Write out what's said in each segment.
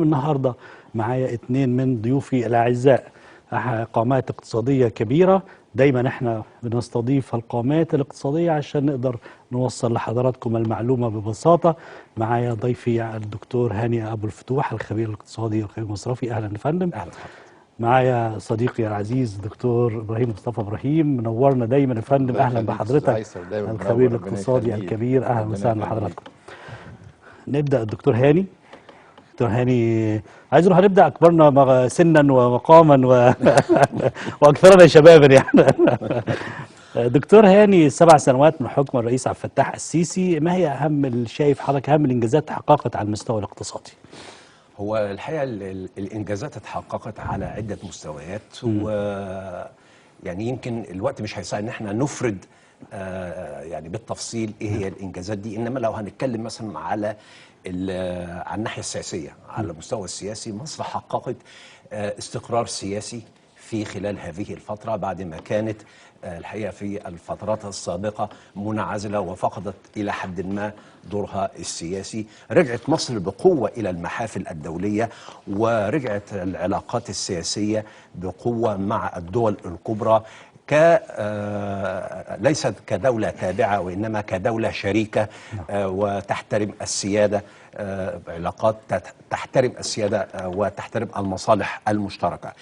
النهارده معايا اتنين من ضيوفي الاعزاء، قامات اقتصاديه كبيره. دايما احنا بنستضيف القامات الاقتصاديه عشان نقدر نوصل لحضراتكم المعلومه ببساطه. معايا ضيفي الدكتور هاني ابو الفتوح، الخبير الاقتصادي والخبير المصرفي. اهلا يا فندم. اهلا. معايا صديقي العزيز دكتور ابراهيم مصطفى ابراهيم، منورنا دايما يا فندم. اهلا بحضرتك الخبير الاقتصادي الكبير. اهلا وسهلا بحضراتكم. نبدا الدكتور هاني. دكتور هاني، عايز نروح نبدا اكبرنا سنا ومقاما واكثرنا شبابا يعني. دكتور هاني، 7 سنوات من حكم الرئيس عبد الفتاح السيسي، ما هي شايف حضرتك اهم الانجازات تحققت على المستوى الاقتصادي؟ هو الحقيقه الانجازات اتحققت على عده مستويات، يعني يمكن الوقت مش هيساعد ان احنا نفرد يعني بالتفصيل ايه هي الانجازات دي، انما لو هنتكلم مثلا على الناحيه السياسيه، على المستوى السياسي مصر حققت استقرار سياسي في خلال هذه الفتره، بعد ما كانت الحقيقه في الفترات السابقه منعزله وفقدت الى حد ما دورها السياسي. رجعت مصر بقوه الى المحافل الدوليه، ورجعت العلاقات السياسيه بقوه مع الدول الكبرى، ليست كدولة تابعة وإنما كدولة شريكة وتحترم السيادة، علاقات تحترم السيادة وتحترم المصالح المشتركة.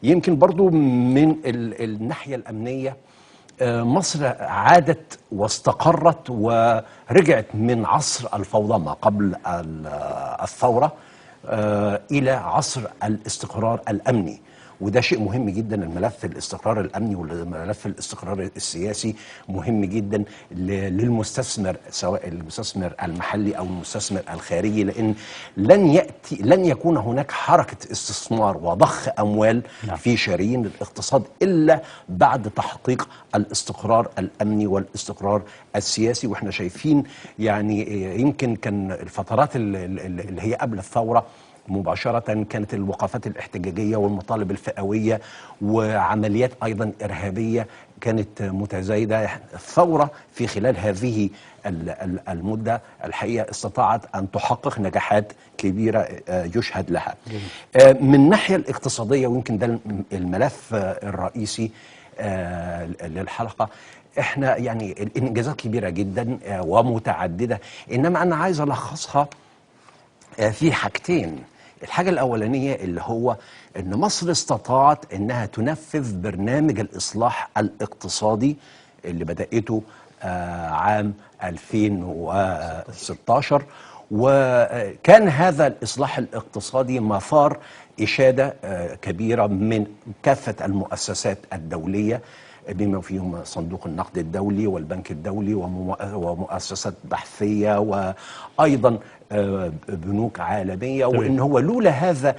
يمكن برضو من الناحية الأمنية مصر عادت واستقرت ورجعت من عصر الفوضى ما قبل الثورة إلى عصر الاستقرار الأمني، وده شيء مهم جدا. الملف الاستقرار الامني والملف الاستقرار السياسي مهم جدا للمستثمر، سواء المستثمر المحلي او المستثمر الخارجي، لان لن يكون هناك حركه استثمار وضخ اموال في شرايين الاقتصاد الا بعد تحقيق الاستقرار الامني والاستقرار السياسي. واحنا شايفين يعني يمكن كان الفترات اللي هي قبل الثوره مباشرة كانت الوقفات الاحتجاجية والمطالب الفئوية وعمليات أيضا إرهابية كانت متزايدة. الثورة في خلال هذه المدة الحقيقة استطاعت أن تحقق نجاحات كبيرة يشهد لها. من الناحية الاقتصادية، ويمكن ده الملف الرئيسي للحلقة، احنا يعني الانجازات كبيرة جدا ومتعددة، انما انا عايز الخصها في حاجتين. الحاجة الأولانية اللي هو أن مصر استطاعت أنها تنفذ برنامج الإصلاح الاقتصادي اللي بدأته عام 2016، وكان هذا الإصلاح الاقتصادي مثار إشادة كبيرة من كافة المؤسسات الدولية، بما فيهم صندوق النقد الدولي والبنك الدولي ومؤسسات بحثية وأيضا بنوك عالمية. وإن هو لولا هذا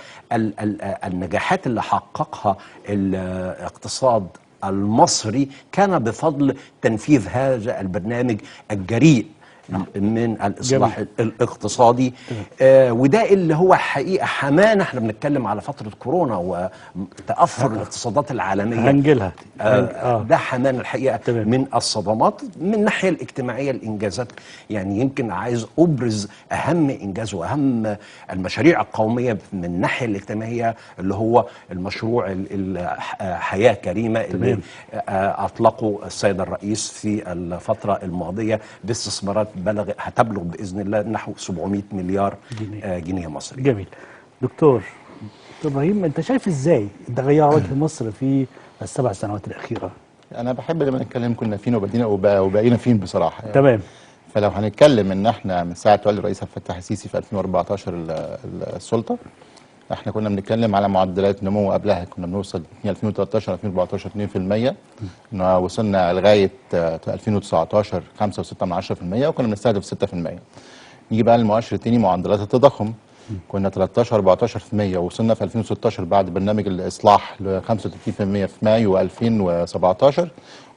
النجاحات اللي حققها الاقتصاد المصري كان بفضل تنفيذ هذا البرنامج الجريء من الإصلاح الاقتصادي. وده اللي هو حقيقة حمانا. احنا بنتكلم على فترة كورونا وتأثر الاقتصادات العالمية، هنجلها ده حمانا الحقيقة من الصدمات. من الناحية الاجتماعية الإنجازات، يعني يمكن عايز أبرز أهم إنجاز وأهم المشاريع القومية من الناحية الاجتماعية اللي هو المشروع حياة كريمة اللي أطلقه السيد الرئيس في الفترة الماضية باستثمارات هتبلغ باذن الله نحو 700 مليار جنيه مصري. جميل. دكتور ابراهيم، انت شايف ازاي تغير وجه مصر في ال7 سنوات الاخيره؟ انا بحب لما نتكلم كنا فين وبقينا فين بصراحه يعني. تمام. فلو هنتكلم ان احنا من ساعه تولي الرئيس عبد الفتاح السيسي في 2014 السلطه، احنا كنا بنتكلم على معدلات نمو قبلها كنا بنوصل في 2013 2014 2%، وصلنا لغايه 2019 5.6%، وكنا بنستهدف 6%. نيجي بقى للمؤشر الثاني، معدلات التضخم، كنا 13 14%، ووصلنا في 2016 بعد برنامج الاصلاح ل 35% في مايو 2017،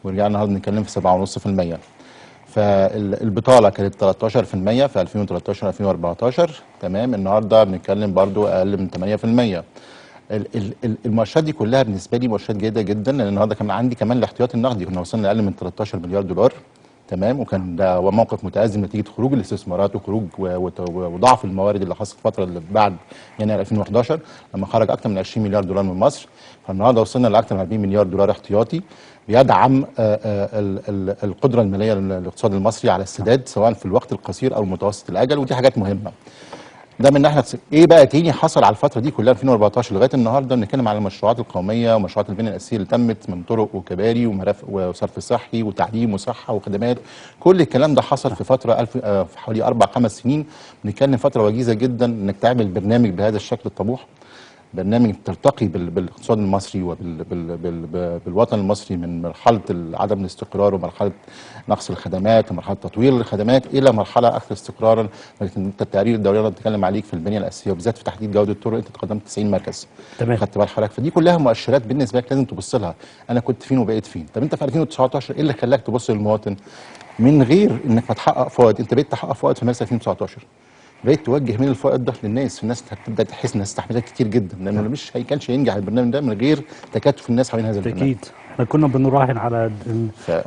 ورجعنا النهارده بنتكلم في 7.5%. فالبطاله كانت 13% في 2013 2014، تمام. النهارده بنتكلم برضو اقل من 8%. المؤشرات دي كلها بالنسبه لي مؤشرات جيده جدا، لان النهارده كان عندي كمان الاحتياطي النقدي كنا وصلنا لاقل من 13 مليار دولار، تمام، وكان ده موقف متأزم نتيجه خروج الاستثمارات وخروج وضعف الموارد اللي حصلت الفتره اللي بعد يناير 2011 لما خرج اكثر من 20 مليار دولار من مصر. فالنهارده وصلنا لاكثر من 40 مليار دولار احتياطي بيدعم القدره الماليه للاقتصاد المصري على السداد سواء في الوقت القصير او المتوسط الاجل، ودي حاجات مهمه. ده من ناحيه ايه بقى تاني حصل على الفتره دي كلها 2014 لغايه النهارده؟ بنتكلم على المشروعات القوميه ومشروعات البنيه الاساسيه اللي تمت من طرق وكباري ومرافق وصرف صحي وتعليم وصحه وخدمات. كل الكلام ده حصل في فتره في حوالي 4-5 سنين. بنتكلم فتره وجيزه جدا انك تعمل برنامج بهذا الشكل الطموح، برنامج ترتقي بالاقتصاد المصري وبالوطن المصري من مرحله عدم الاستقرار ومرحله نقص الخدمات ومرحله تطوير الخدمات الى مرحله اكثر استقرارا. لكن انت التقارير الدوليه اللي بتتكلم عليك في البنيه الاساسيه وبالذات في تحديد جوده الطرق انت تقدمت 90 مركز. تمام. خدت بال حضرتك؟ فدي كلها مؤشرات بالنسبه لك لازم تبص لها، انا كنت فين وبقيت فين. طب انت في 2019 ايه اللي خلاك تبص للمواطن من غير انك تحقق فوائد؟ انت بقيت تحقق فوائد في مارس 2019، بقيت توجه من الفائض ده للناس، الناس هتبدا تحس انها استحملت كتير جدا، لانه مش كانش ينجح البرنامج ده من غير تكاتف الناس حوالين هذا البرنامج. اكيد احنا كنا بنراهن على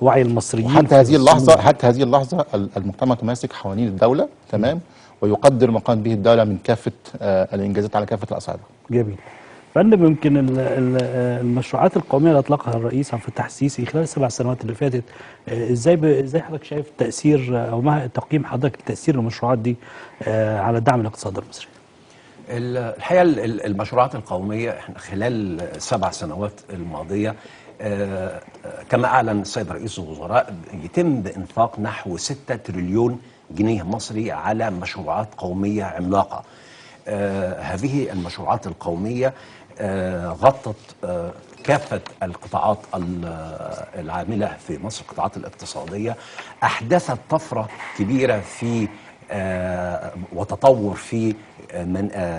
وعي المصريين. حتى هذه اللحظه المجتمع متماسك حوالين الدوله، تمام، ويقدر ما قامت به الدوله من كافه الانجازات على كافه الاصعده. جميل. فندم، يمكن المشروعات القوميه اللي اطلقها الرئيس عبد الفتاح السيسي خلال ال7 سنوات اللي فاتت، ازاي حضرتك شايف تاثير او ما تقييم حضرتك تاثير المشروعات دي على دعم الاقتصاد المصري؟ الحقيقه المشروعات القوميه احنا خلال ال7 سنوات الماضيه كما اعلن السيد رئيس الوزراء يتم بانفاق نحو 6 تريليون جنيه مصري على مشروعات قوميه عملاقه. هذه المشروعات القوميه غطت كافة القطاعات العاملة في مصر، القطاعات الاقتصادية، أحدثت طفرة كبيرة في وتطور في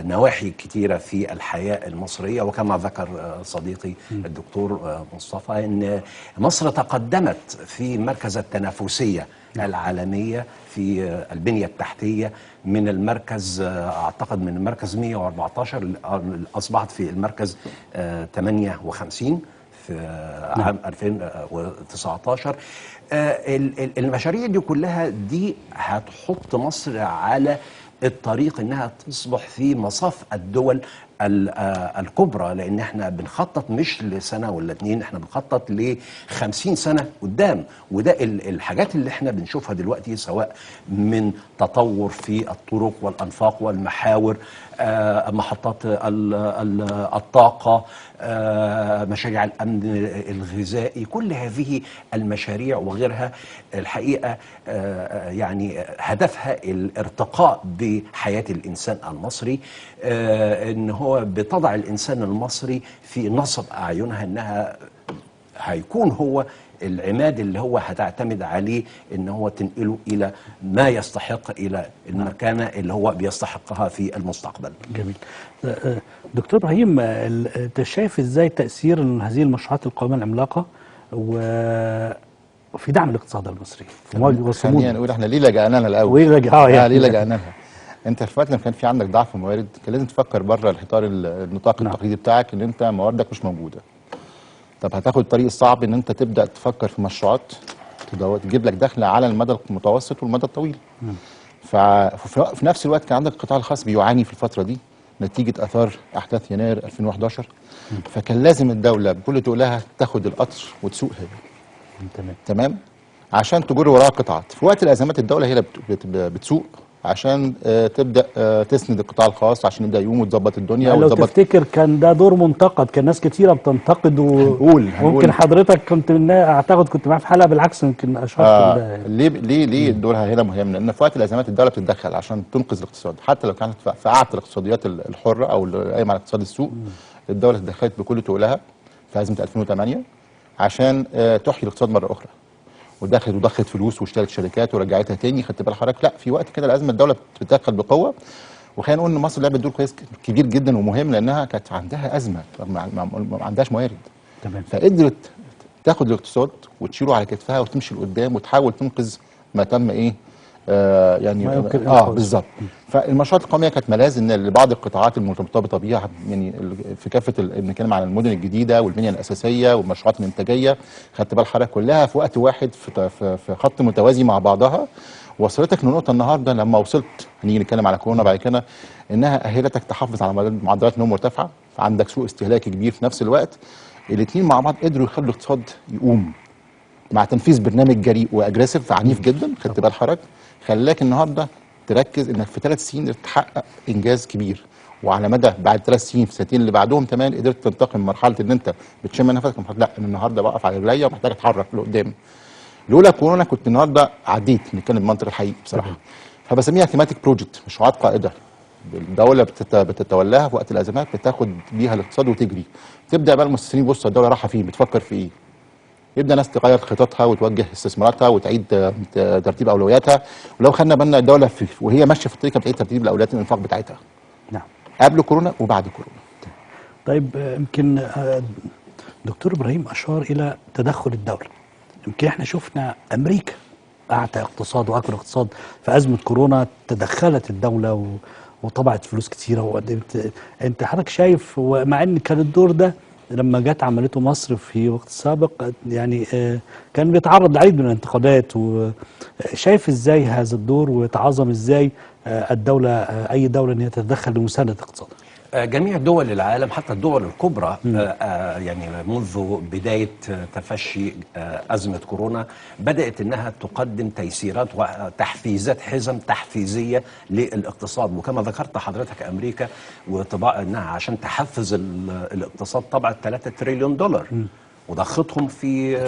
نواحي كتيرة في الحياة المصرية. وكما ذكر صديقي الدكتور مصطفى أن مصر تقدمت في مركز التنافسية العالمية في البنية التحتية من المركز أعتقد من المركز 114 أصبحت في المركز 58 في عام 2019. المشاريع دي كلها دي هتحط مصر على الطريق انها تصبح في مصاف الدول الكبرى، لان احنا بنخطط مش لسنه ولا 2، احنا بنخطط ل50 سنه قدام. وده الحاجات اللي احنا بنشوفها دلوقتي سواء من تطور في الطرق والانفاق والمحاور، محطات الطاقه، مشاريع الامن الغذائي، كل هذه المشاريع وغيرها الحقيقه يعني هدفها الارتقاء بحياه الانسان المصري، ان هو بتضع الانسان المصري في نصب اعينها انها هيكون هو العماد اللي هو هتعتمد عليه ان هو تنقله الى ما يستحق، الى المكانه اللي هو بيستحقها في المستقبل. جميل. دكتور ابراهيم، انت شايف ازاي تاثير هذه المشروعات القوميه العملاقه وفي دعم الاقتصاد المصري؟ خلينا نقول احنا ليه لجأنا لها الاول؟ ليه لجأنا لها؟ انت في وقت لما كان في عندك ضعف موارد كان لازم تفكر بره الحيطان النطاق التقليدي بتاعك، ان انت مواردك مش موجوده. طب هتاخد الطريق الصعب ان انت تبدا تفكر في مشروعات تجيب لك دخل على المدى المتوسط والمدى الطويل. ففي نفس الوقت كان عندك القطاع الخاص بيعاني في الفتره دي نتيجه اثار احداث يناير 2011. فكان لازم الدوله بكل تقولها تاخد القطر وتسوق هي. تمام. عشان تجر وراها قطاعات. في وقت الازمات الدوله هي اللي بتسوق عشان تبدا تسند القطاع الخاص عشان يبدا يقوم وتظبط الدنيا. لو تفتكر كان ده دور منتقد، كان ناس كتيره بتنتقد ممكن حضرتك كنت اعتقد كنت معاه في حلقه بالعكس يمكن اشرت ده. ليه دورها هنا مهم؟ لان في وقت الازمات الدوله بتتدخل عشان تنقذ الاقتصاد، حتى لو كانت في قاعده الاقتصاديات الحره او قايمه على اقتصاد السوق. الدوله تدخلت بكل تقولها في ازمه 2008 عشان تحيي الاقتصاد مره اخرى، وضخت فلوس واشترت شركات ورجعتها تاني. خدت بال حضرتك؟ لا، في وقت كده الازمه الدوله بتتدخل بقوه. وخلينا نقول ان مصر لعبت دور كويس كبير جدا ومهم، لانها كانت عندها ازمه ما عندهاش موارد. تمام. فقدرت تاخد الاقتصاد وتشيله على كتفها وتمشي لقدام وتحاول تنقذ ما تم يعني ما بالظبط. فالمشروعات القوميه كانت ملاذ ان لبعض القطاعات المرتبطه بيها، يعني في كافه بنتكلم عن المدن الجديده والبنيه الاساسيه والمشروعات الانتاجيه، خدت بال حضرتك كلها في وقت واحد في خط متوازي مع بعضها، وصلتك لنقطه النهارده لما وصلت هنيجي نتكلم على كورونا بعد كده، انها اهلتك تحافظ على معدلات نمو مرتفعه، عندك سوق استهلاكي كبير في نفس الوقت. الاثنين مع بعض قدروا يخلوا الاقتصاد يقوم مع تنفيذ برنامج جريء واجريسيف عنيف جدا، خدت بال حضرتك، خلاك النهارده تركز انك في 3 سنين تحقق انجاز كبير، وعلى مدى بعد 3 سنين في السنتين اللي بعدهم كمان قدرت تنتقل من مرحله ان انت بتشم نفسك لا انا النهارده بقف على رجليا ومحتاج اتحرك لقدام. لولا كورونا كنت النهارده عديت، بنتكلم بالمنطق الحقيقي بصراحه. فبسميها ثيماتيك بروجكت، مشروعات قائده الدوله بتتولاها في وقت الازمات، بتاخد بيها الاقتصاد وتجري. تبدا بقى المستثمرين يبصوا الدوله رايحه فين، بتفكر في ايه، يبدا ناس تغير خططها وتوجه استثماراتها وتعيد ترتيب اولوياتها. ولو خدنا بالنا الدوله وهي ماشيه في الطريق بتعيد ترتيب الاولويات الانفاق بتاعتها. نعم. قبل كورونا وبعد كورونا. طيب يمكن دكتور ابراهيم اشار الى تدخل الدوله. يمكن احنا شفنا امريكا اعتى اقتصاد واكبر اقتصاد في ازمه كورونا، تدخلت الدوله وطبعت فلوس كثيره وقدمت. انت حضرتك شايف، ومع ان كان الدور ده لما جت عملته مصر في وقت سابق يعني كان بيتعرض لعديد من الانتقادات، وشايف ازاي هذا الدور ويتعظم ازاي الدوله اي دوله ان هي تتدخل لمسانده الاقتصاد؟ جميع دول العالم حتى الدول الكبرى يعني منذ بداية تفشي أزمة كورونا بدأت أنها تقدم تيسيرات وتحفيزات، حزم تحفيزية للاقتصاد. وكما ذكرت حضرتك أمريكا وطباع أنها عشان تحفز الاقتصاد طبعت 3 تريليون دولار وضختهم في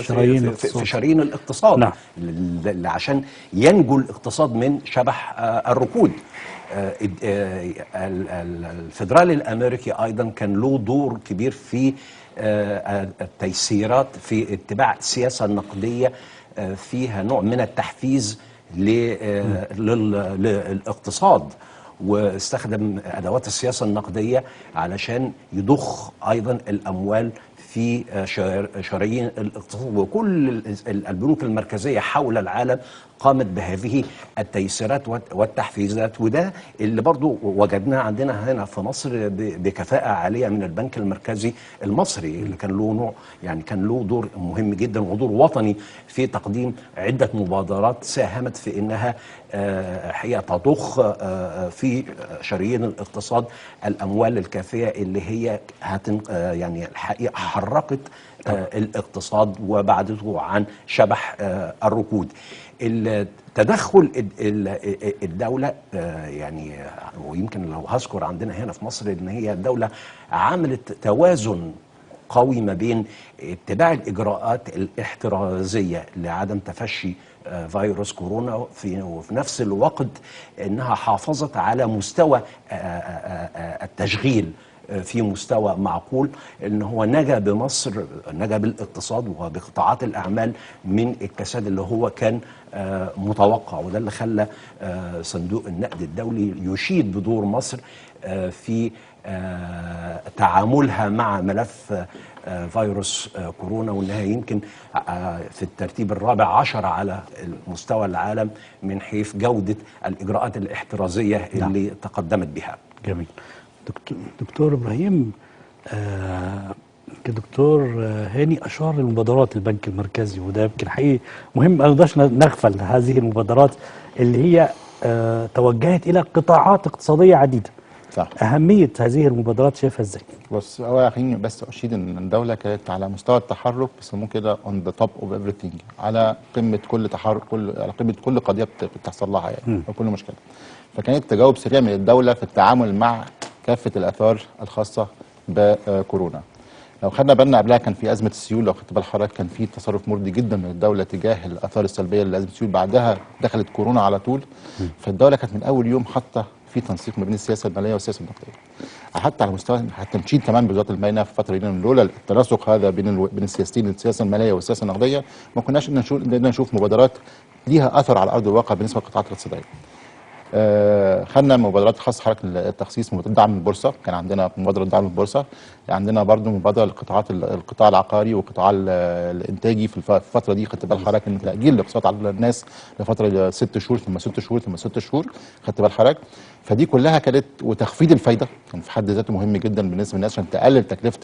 شرايين الاقتصاد. نعم. عشان ينجو الاقتصاد من شبح الركود. الفدرالي الامريكي ايضا كان له دور كبير في التيسيرات في اتباع السياسه النقديه فيها نوع من التحفيز للاقتصاد، واستخدم ادوات السياسه النقديه علشان يضخ ايضا الاموال في شرايين الاقتصاد. وكل البنوك المركزيه حول العالم قامت بهذه التيسيرات والتحفيزات، وده اللي برضو وجدناه عندنا هنا في مصر بكفاءة عالية من البنك المركزي المصري، اللي كان له نوع يعني كان له دور مهم جدا ودور وطني في تقديم عدة مبادرات ساهمت في انها حقيقة تضخ في شرايين الاقتصاد الاموال الكافية اللي هي يعني الحقيقة حركت الاقتصاد وبعدته عن شبح الركود. التدخل الدولة يعني ويمكن لو هذكر عندنا هنا في مصر ان هي الدولة عملت توازن قوي ما بين اتباع الإجراءات الاحترازية لعدم تفشي فيروس كورونا وفي نفس الوقت انها حافظت على مستوى التشغيل في مستوى معقول، ان هو نجا بمصر، نجا بالاقتصاد وبقطاعات الاعمال من الكساد اللي هو كان متوقع. وده اللي خلى صندوق النقد الدولي يشيد بدور مصر في تعاملها مع ملف فيروس كورونا، وانها يمكن في الترتيب الرابع 10 على مستوى العالم من حيث جودة الإجراءات الاحترازية اللي تقدمت بها. جميل. دكتور إبراهيم، كدكتور هاني أشار لمبادرات البنك المركزي، وده يمكن حقيقي مهم، ما نقدرش نغفل هذه المبادرات اللي هي توجهت إلى قطاعات اقتصادية عديدة. صح. أهمية هذه المبادرات شايفها إزاي؟ بص، هو خليني بس أشيد إن الدولة كانت على مستوى التحرك، بيسموه كده on the top of everything، على قمة كل تحرك، على قمة كل قضية بتحصل لها يعني أو كل مشكلة. فكانت تجاوب سريع من الدولة في التعامل مع كافة الآثار الخاصة بكورونا. لو خدنا بالنا قبلها كان في أزمة السيول، لو خدت بال حضرتك كان في تصرف مرضي جدا من الدولة تجاه الآثار السلبية لأزمة السيول، بعدها دخلت كورونا على طول. فالدولة كانت من أول يوم حاطة في تنسيق ما بين السياسة المالية والسياسة النقدية، حتى على مستوى التمشيد كمان بوزارة المالية في الفترة دي. لولا التناسق هذا بين السياستين، السياسة المالية والسياسة النقدية، ما كناش نشوف مبادرات ليها أثر على أرض الواقع بالنسبة للقطاعات الاقتصادية. خدنا مبادرات خاصه حضرتك التخصيص، مبادره دعم البورصه، كان عندنا مبادره دعم البورصه، عندنا برضو مبادره لقطاعات القطاع العقاري والقطاع الانتاجي في الفتره دي. خدت بال حضرتك ان تاجيل الاقساط على الناس لفتره 6 شهور ثم 6 شهور ثم 6 شهور. خدت بال حضرتك؟ فدي كلها كانت، وتخفيض الفايده كان في حد ذاته مهم جدا بالنسبه للناس عشان تقلل تكلفه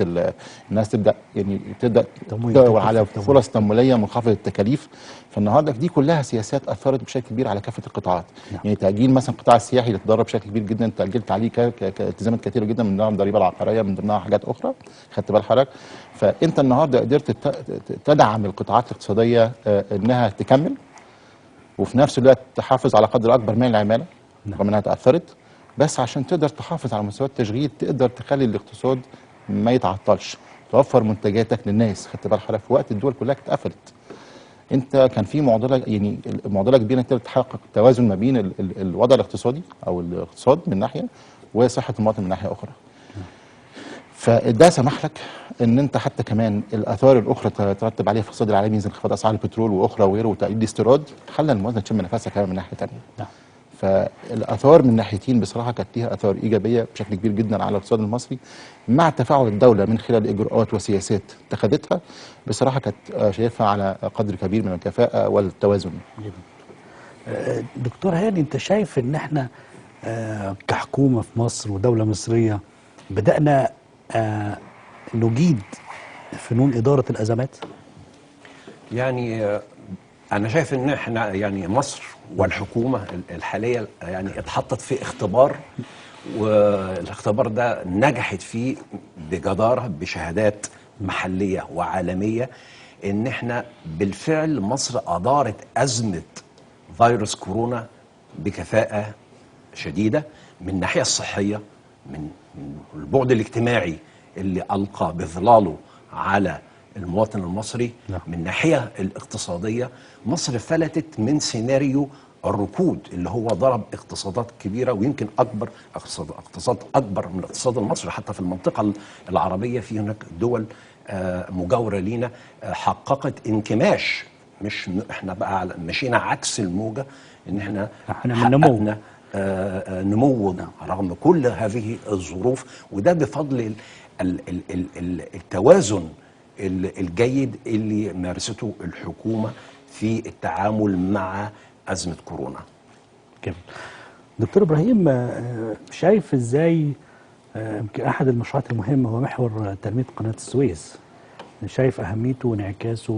الناس، تبدا تدور على فرص تمويليه منخفضه التكاليف. فالنهارده دي كلها سياسات اثرت بشكل كبير على كافه القطاعات. يعني تاجيل مثلا القطاع السياحي اللي اتضرر بشكل كبير جدا، تاجلت عليه التزامات كثيره جدا، من ضمنها الضريبه العقاريه، من ضمنها حاجات اخرى. خدت بال حضرتك؟ فانت النهارده قدرت تدعم القطاعات الاقتصاديه انها تكمل، وفي نفس الوقت تحافظ على قدر اكبر من العماله رغم انها تاثرت، بس عشان تقدر تحافظ على مستوى التشغيل، تقدر تخلي الاقتصاد ما يتعطلش، توفر منتجاتك للناس. خدت بال حضرتك؟ في وقت الدول كلها كانت قفلت، انت كان في معضله، يعني معضله كبيره انت تحقق توازن ما بين الوضع الاقتصادي او الاقتصاد من ناحيه وصحه المواطن من ناحيه اخرى. فده سمح لك ان انت حتى كمان الاثار الاخرى ترتب عليها في الاقتصاد العالمي زي انخفاض اسعار البترول واخرى وغيره وتقليل الاستيراد، خلى الموازنه تشم نفسها كمان من ناحيه ثانيه. فالاثار من ناحيتين بصراحه كانت ليها اثار ايجابيه بشكل كبير جدا على الاقتصاد المصري، مع تفاعل الدوله من خلال اجراءات وسياسات اتخذتها. بصراحه كانت شايفها على قدر كبير من الكفاءه والتوازن. دكتور هاني، انت شايف ان احنا كحكومه في مصر ودوله مصريه بدانا نجيد فنون اداره الازمات؟ يعني أنا شايف إن إحنا يعني مصر والحكومة الحالية يعني اتحطت في اختبار، والاختبار ده نجحت فيه بجدارة بشهادات محلية وعالمية، إن إحنا بالفعل مصر أدارت أزمة فيروس كورونا بكفاءة شديدة من الناحية الصحية، من البعد الاجتماعي اللي ألقى بظلاله على المواطن المصري. من الناحية الاقتصادية مصر فلتت من سيناريو الركود اللي هو ضرب اقتصادات كبيرة، ويمكن أكبر اقتصاد أكبر من الاقتصاد المصري حتى في المنطقة العربية. في هناك دول مجاورة لينا حققت انكماش، مش احنا بقى مشينا عكس الموجة، ان احنا حققنا نمو رغم كل هذه الظروف، وده بفضل التوازن الجيد اللي مارسته الحكومة في التعامل مع أزمة كورونا. جميل. دكتور إبراهيم، شايف إزاي يمكن أحد المشروعات المهمة هو محور تنمية قناة السويس، شايف أهميته وانعكاسه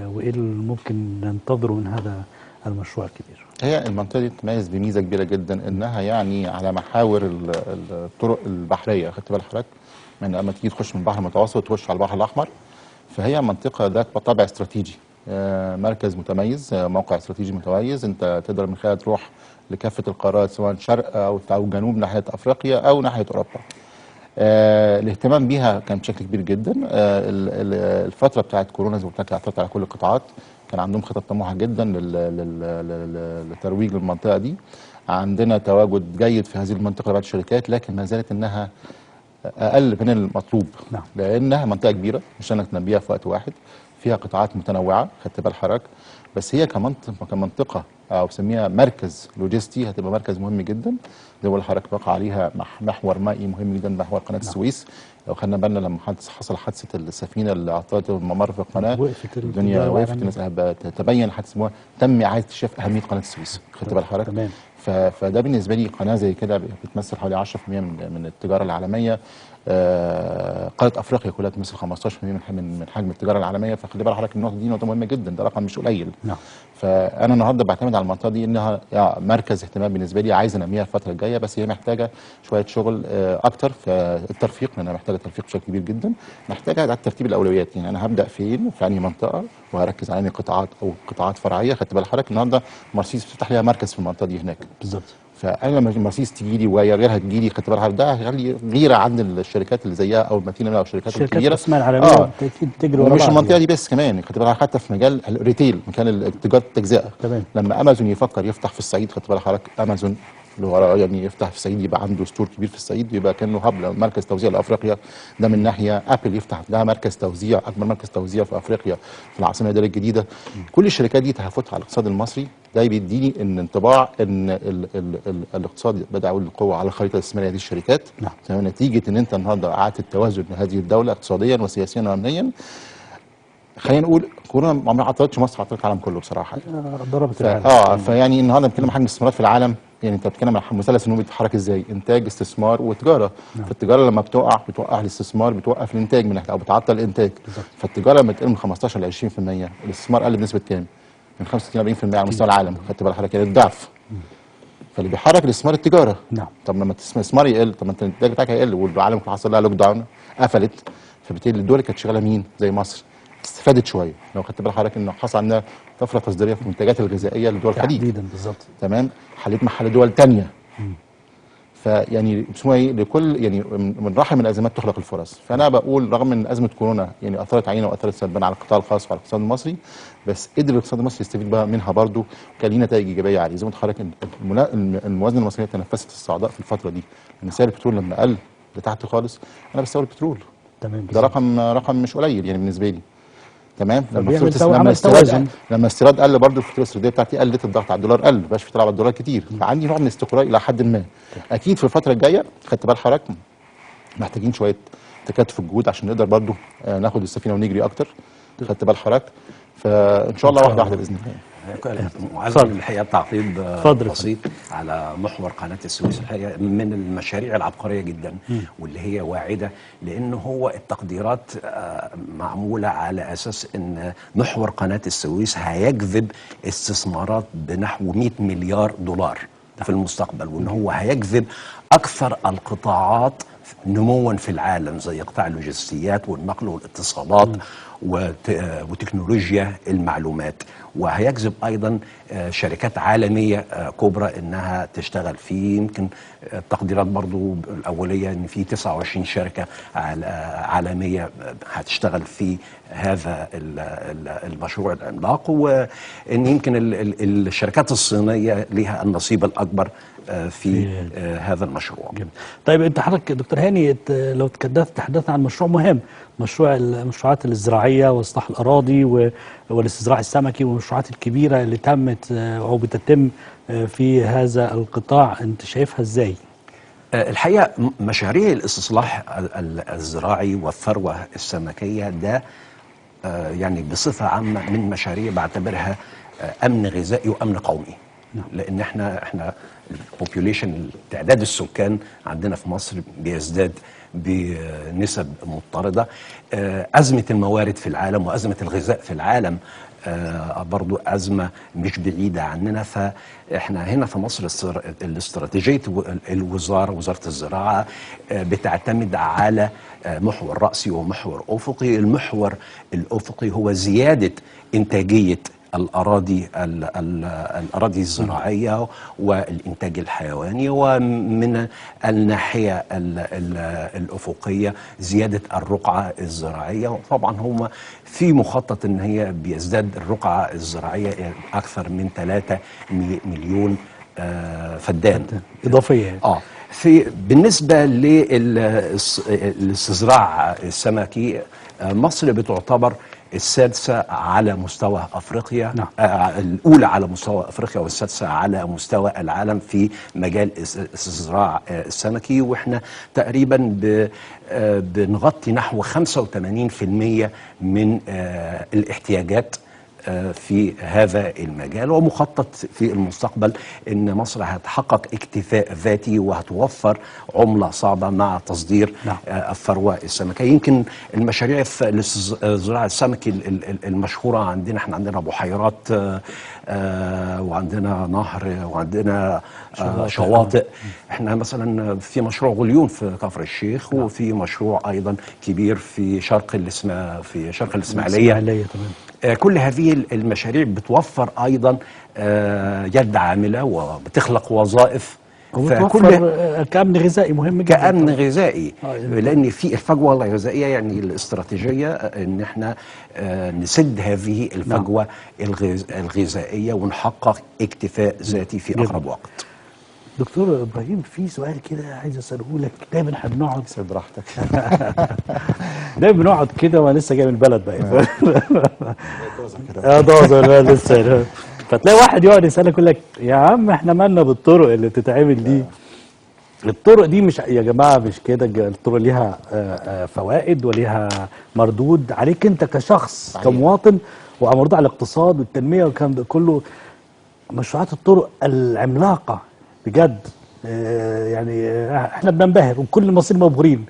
وإيه اللي ممكن ننتظره من هذا المشروع الكبير؟ هي المنطقة دي تتميز بميزة كبيرة جدا، إنها يعني على محاور الطرق البحرية. خدت بال حضرتك؟ من لما تيجي تخش من البحر المتوسط وتخش على البحر الأحمر، فهي منطقة ذات طابع استراتيجي، مركز متميز، موقع استراتيجي متميز، انت تقدر من خلالها تروح لكافة القارات سواء شرق او جنوب ناحية افريقيا او ناحية اوروبا. الاهتمام بيها كان بشكل كبير جدا. الفترة بتاعت كورونا زي ما قلت لك اثرت على كل القطاعات، كان عندهم خطط طموحة جدا للترويج للمنطقة دي. عندنا تواجد جيد في هذه المنطقة لبعض الشركات، لكن ما زالت انها اقل من المطلوب. نعم. لانها منطقه كبيره مش انك تنبيها في وقت واحد، فيها قطاعات متنوعه. خدت بال حضرتك؟ بس هي كمنطقه او سميها مركز لوجستي هتبقى مركز مهم جدا. زي ما حضرتك وقع عليها محور مائي مهم جدا، محور قناه السويس. لو خدنا بالنا لما حصل حادثه السفينه اللي عطلت الممر في القناه، الدنيا وقفت، الناس تبين حادثه تم اعاده اكتشاف اهميه قناه السويس. خدت بال حضرتك؟ تمام. فده بالنسبه لي قناه زي كده بتمثل حوالي 10% من التجاره العالميه. قاره افريقيا كلها تمثل 15% من حجم التجاره العالميه. فخلي بالك حضرتك النقطه دي نقطه مهمه جدا، ده رقم مش قليل. نعم. فانا النهارده بعتمد على المنطقه دي انها مركز اهتمام بالنسبه لي، عايز انميها الفتره الجايه، بس هي محتاجه شويه شغل اكتر في الترفيق، لانها محتاجه ترفيق بشكل كبير جدا، محتاجه على ترتيب الاولويات. يعني انا هبدا فين في انهي منطقه وهركز على انهي قطاعات او قطاعات فرعيه. خدت بال حضرتك؟ النهارده مرسيدس بتفتح لها مركز في المنطقه دي هناك بالظبط. فانا لما مرسيدس تيجي لي وهي غيرها تجي لي، خدت بالك ده هيخلي غيره عند الشركات اللي زيها او المتينه منها او الشركات الكبيره، الاسماء العالميه تجري ورا بعض. ومش المنطقه دي بس كمان، خدت بالك حتى في مجال الريتيل، مكان تجاره التجزئه. تمام. لما امازون يفكر يفتح في الصعيد، خدت بالك حضرتك امازون اللي هو يعني يفتح في الصعيد يبقى عنده ستور كبير في الصعيد، يبقى كانه هاب مركز توزيع لافريقيا. ده من ناحيه. ابل يفتح لها مركز توزيع، اكبر مركز توزيع في افريقيا في العاصمه الاداريه الجديده. كل الشركات دي تهافتها على الاقتصاد المصري، ده بيديني ان انطباع ان الاقتصاد بدا يعود القوه على خريطه الاستثماريه هذه الشركات. نعم. نتيجه ان انت النهارده اعاده التوازن لهذه الدوله اقتصاديا وسياسيا وامنيا. خلينا نقول كورونا ما عطلتش مصر، عطلت العالم كله بصراحه. ضربت العالم. فيعني النهارده بنتكلم عن حجم الاستثمارات في العالم، يعني انت بتتكلم عن مثلث النمو بيتحرك ازاي؟ انتاج، استثمار، وتجاره. نعم. فالتجاره لما بتوقع الاستثمار، بتوقف الانتاج من او بتعطل الانتاج. بالزبط. فالتجاره لما تقل من 15 ل 20%، الاستثمار قل بنسبه كام؟ من 65 ل 40% على مستوى العالم. خدت بالك حضرتك؟ يعني الضعف. فاللي بيحرك الاستثمار التجاره. نعم. طب لما الاستثمار يقل، طب ما انت الانتاج بتاعك هيقل، والعالم كله حصل لها لوك داون، قفلت. فبالتالي الدول اللي كانت شغاله مين؟ زي مصر استفادت شويه. لو خدت بالك حضرتك انه حصل عندنا طفره تصديريه في المنتجات الغذائيه لدول الخليج تحديدا. بالظبط. تمام. حليت محل دول ثانيه. فيعني اسمها ايه، لكل يعني من رحم الازمات تخلق الفرص. فانا بقول رغم ان ازمه كورونا يعني اثرت علينا واثرت سلبا على القطاع الخاص وعلى الاقتصاد المصري، بس قدر الاقتصاد المصري يستفيد بقى منها برضه، وكان ليه نتائج ايجابيه عاليه. زي ما حضرتك الموازنه المصريه تنفست الصعداء في الفتره دي، لان سعر البترول لما قل لتحت خالص، انا بستورد بترول. تمام. ده رقم مش قليل يعني بالنسبه لي. تمام. لما استيراد قل برضه الفاتوره الاستيراديه بتاعتي قلت، الضغط على الدولار قل، ما بقاش في طلب على الدولار كتير. فعندي نوع من الاستقرار الى حد ما. اكيد في الفتره الجايه خدت بال حضرتك محتاجين شويه تكاتف الجهود عشان نقدر برضه ناخد السفينه ونجري اكتر. خدت بال حضرتك؟ فان شاء الله واحده واحده باذن الله. معاذ الحقيقه تعقيب بسيط على محور قناه السويس. الحقيقه من المشاريع العبقريه جدا واللي هي واعده، لان هو التقديرات معموله على اساس ان محور قناه السويس هيجذب استثمارات بنحو 100 مليار دولار في المستقبل، وان هو هيجذب اكثر القطاعات نموا في العالم زي قطاع اللوجستيات والنقل والاتصالات وتكنولوجيا المعلومات، وهيجذب ايضا شركات عالميه كبرى انها تشتغل فيه. يمكن التقديرات برضو الاوليه ان في 29 شركه عالميه هتشتغل في هذا المشروع العملاق، وان يمكن الشركات الصينيه لها النصيب الاكبر في هذا المشروع. جميل. طيب انت حضرتك دكتور هاني لو تحدثنا عن مشروع مهم، مشروع المشروعات الزراعيه واصلاح الاراضي والاستزراع السمكي والمشروعات الكبيره اللي تمت او بتتم في هذا القطاع، انت شايفها ازاي؟ الحقيقه مشاريع الاستصلاح الزراعي والثروه السمكيه ده يعني بصفه عامه من مشاريع بعتبرها امن غذائي وامن قومي. لان احنا البوبيوليشن، تعداد السكان عندنا في مصر بيزداد بنسب مضطرده. ازمه الموارد في العالم وازمه الغذاء في العالم برضو ازمه مش بعيده عننا. فاحنا هنا في مصر الاستراتيجيه وزاره الزراعه بتعتمد على محور راسي ومحور افقي. المحور الافقي هو زياده انتاجيه الأراضي الزراعية والإنتاج الحيواني، ومن الناحية الأفقية زيادة الرقعة الزراعية. وطبعا هم في مخطط أن هي بيزداد الرقعة الزراعية أكثر من 3 مليون فدان إضافية. بالنسبة للاستزراع السمكي، مصر بتعتبر السادسة على مستوى أفريقيا. نعم. الأولى على مستوى أفريقيا والسادسة على مستوى العالم في مجال الاستزراع السمكي، وإحنا تقريبا بنغطي نحو 85% من الاحتياجات في هذا المجال. ومخطط في المستقبل ان مصر هتحقق اكتفاء ذاتي وهتوفر عمله صعبه مع تصدير الثروه السمكيه. يمكن المشاريع الزراعه السمكي المشهوره عندنا، احنا عندنا بحيرات وعندنا نهر وعندنا شواطئ. احنا مثلا في مشروع غليون في كفر الشيخ، وفي مشروع ايضا كبير في شرق الاسماعيليه. كل هذه المشاريع بتوفر ايضا يد عامله وبتخلق وظائف، وبتوفر كأمن غذائي مهم جدا. كأمن غذائي، لان في الفجوه الغذائيه يعني الاستراتيجيه ان احنا نسد هذه الفجوه الغذائيه ونحقق اكتفاء ذاتي في اقرب وقت. دكتور ابراهيم، في سؤال كده عايز اساله لك. دايما احنا بنقعد سيب براحتك. دايما بنقعد كده وانا لسه جاي من البلد بقى كده. دوزه لا لسه. فتلاقي واحد يقعد يسالك يقول لك يا عم احنا مالنا بالطرق اللي بتتعمل دي. الطرق دي مش يا جماعه مش كده، الطرق ليها فوائد وليها مردود عليك انت كشخص صحيح. كمواطن، ومردود على الاقتصاد والتنميه والكلام ده كله. مشروعات الطرق العملاقه بجد يعني احنا بننبهر، وكل المصريين مبهورين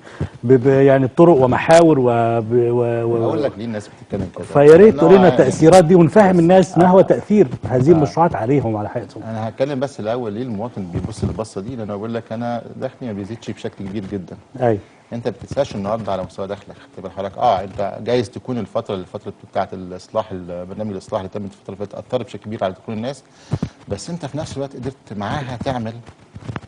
يعني الطرق ومحاور اقول لك ليه الناس بتتكلم كده. فيا ريت تقول لنا التاثيرات دي ونفهم الناس ما هو تاثير هذه المشروعات عليهم على حياتهم. انا هتكلم بس الاول ليه المواطن بيبص للبصه دي، لان انا بقول لك انا دخلي ما بيزيدش بشكل كبير جدا. ايوه. انت ما بتنساش النهارده على مستوى دخلك، خدت بال حضرتك. انت جايز تكون الفتره بتاعه الاصلاح، البرنامج الاصلاح اللي تم الفتره اللي فاتت اثرت بشكل كبير على دخول الناس، بس انت في نفس الوقت قدرت معاها تعمل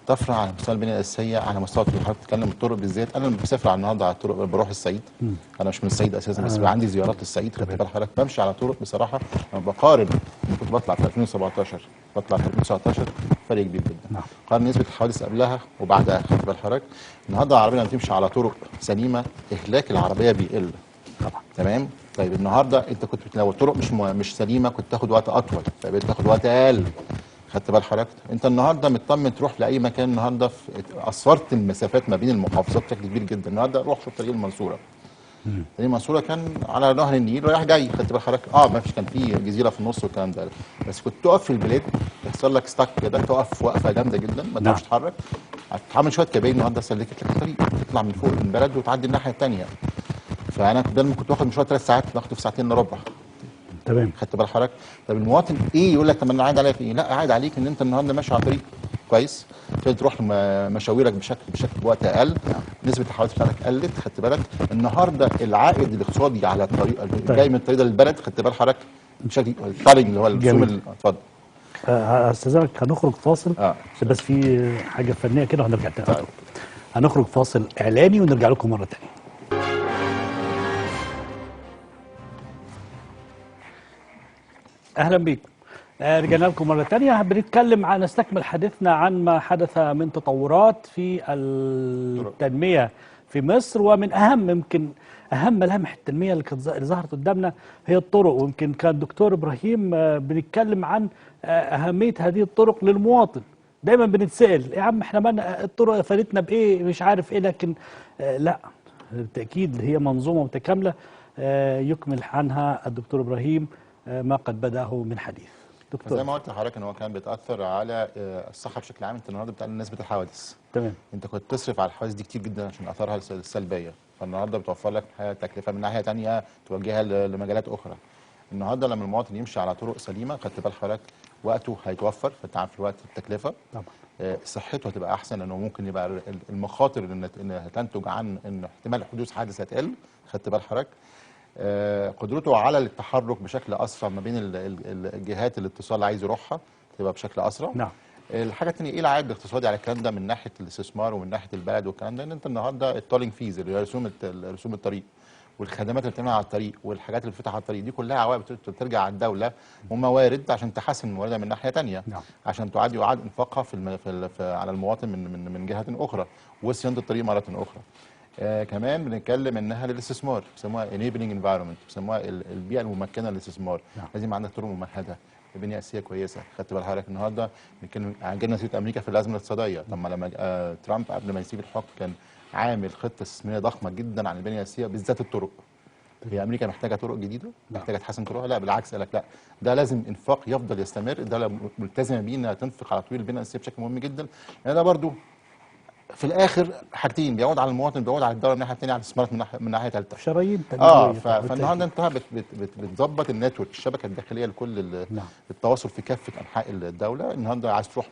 طفره على مستوى البنيه الاساسيه، على مستوى حضرتك بتتكلم الطرق بالذات. انا لما بسافر النهارده على الطرق بروح الصعيد، انا مش من الصعيد اساسا بس عندي زيارات للصعيد، خدت بال حضرتك بمشي على طرق بصراحه لما بقارن كنت بطلع في 2017 بطلع في 2019 فرق كبير جدا. قارن نسبه الحوادث قبلها وبعدها، خدت بال حضرتك. النهارده العربيه لما تمشي على طرق سليمه اهلاك العربيه بيقل طبعا. تمام. طيب النهارده انت كنت لو الطرق مش سليمه كنت تاخد وقت اطول، فبقيت تاخد وقت اقل، خدت بال حضرتك. انت النهارده مطمن تروح لاي مكان. النهارده قصرت المسافات ما بين المحافظات بشكل كبير جدا. النهارده روح شوف طريق المنصوره. طريق المنصوره كان على نهر النيل رايح جاي، خدت بال حضرتك. ما فيش، كان في جزيره في النص والكلام ده، بس كنت تقف في البلاد يحصل لك ستاك كده، تقف وقفه جامده جدا ما تعرفش تتحرك. هتعمل شويه كباري النهارده سلكت لك الطريق، تطلع من فوق البلد وتعدي الناحيه الثانيه. فانا بدل ما كنت واخد مشوار 3 ساعات باخده في ساعتين الا ربع. تمام. خدت بال حضرتك. طب المواطن ايه يقول لك طب انا قاعد عليا في ايه؟ لا، قاعد عليك ان انت النهارده ماشي على طريق كويس، تروح مشاويرك بشكل بوقت اقل، نسبه الحوادث بتاعتك قلت، خدت بالك. النهارده العائد الاقتصادي على الطريق جاي من الطريق ده للبلد، خدت بال حضرتك، بشكل الطالج اللي هو الرسوم. اتفضل. استاذنك هنخرج فاصل عشان بس في حاجه فنيه كده وهنرجع تاني. هنخرج فاصل اعلاني ونرجع لكم مره تانيه. اهلا بيكم. رجعنا لكم مره ثانيه. بنتكلم نستكمل حديثنا عن ما حدث من تطورات في التنميه في مصر، ومن يمكن اهم ملامح التنميه اللي ظهرت قدامنا هي الطرق. ويمكن كان الدكتور ابراهيم بنتكلم عن اهميه هذه الطرق للمواطن. دايما بنتسال يا عم احنا مالنا الطرق فادتنا بايه مش عارف ايه، لكن لا، بالتاكيد هي منظومه متكامله يكمل عنها الدكتور ابراهيم ما قد بدأه من حديث. دكتور، زي ما قلت لحضرتك ان هو كان بيتاثر على الصحه بشكل عام. انت النهارده بتقلل نسبه الحوادث. تمام. انت كنت تصرف على الحوادث دي كتير جدا عشان اثارها السلبيه، فالنهارده بتوفر لك تكلفه من ناحيه ثانيه توجهها لمجالات اخرى. النهارده لما المواطن يمشي على طرق سليمه، خدت بال حضرتك، وقته هيتوفر، فانت عارف الوقت التكلفه طبعا. صحته هتبقى احسن، لانه ممكن يبقى المخاطر اللي هتنتج عن ان احتمال حدوث حادث هتقل، خدت بال حضرتك. قدرته على التحرك بشكل اسرع ما بين الجهات الاتصال اللي عايز يروحها تبقى بشكل اسرع. نعم. الحاجه الثانيه، ايه العائد الاقتصادي على الكلام ده من ناحيه الاستثمار ومن ناحيه البلد والكلام ده؟ ان انت النهارده التولينج فيز اللي هي رسوم الطريق والخدمات اللي بتعملها على الطريق والحاجات اللي بتفتح على الطريق، دي كلها عوائد بترجع على الدوله وموارد عشان تحسن مواردها من ناحيه ثانيه. نعم. عشان يعاد انفاقها على المواطن من جهه اخرى، وصيانه الطريق مره اخرى. كمان بنتكلم انها للاستثمار، بيسموها enabling environment، بيسموها البيئه الممكنه للاستثمار. نعم. لازم عندك طرق ممهده، بنيه اساسيه كويسه. خدت بال حضرتك النهارده بنتكلم عن سيره امريكا في الازمه الاقتصاديه. لما ترامب قبل ما يسيب الحكم كان عامل خطه استثماريه ضخمه جدا عن البنيه الاساسيه، بالذات الطرق. هي امريكا محتاجه طرق جديده، محتاجه تحسن طرقها؟ لا بالعكس، قال لك لا، ده لازم انفاق يفضل يستمر، الدوله ملتزمه بيه انها تنفق على تطوير البنيه الاساسيه بشكل مهم جدا. لان ده برضو في الاخر حاجتين، بيعود على المواطن، بيعود على الدوله من الناحيه الثانيه، على الاستثمارات من ناحيه ثالثه، شرايين تنمويه. فالنهارده انت بتظبط النتورك، الشبكه الداخليه لكل التواصل في كافه انحاء الدوله. النهارده عايز تروح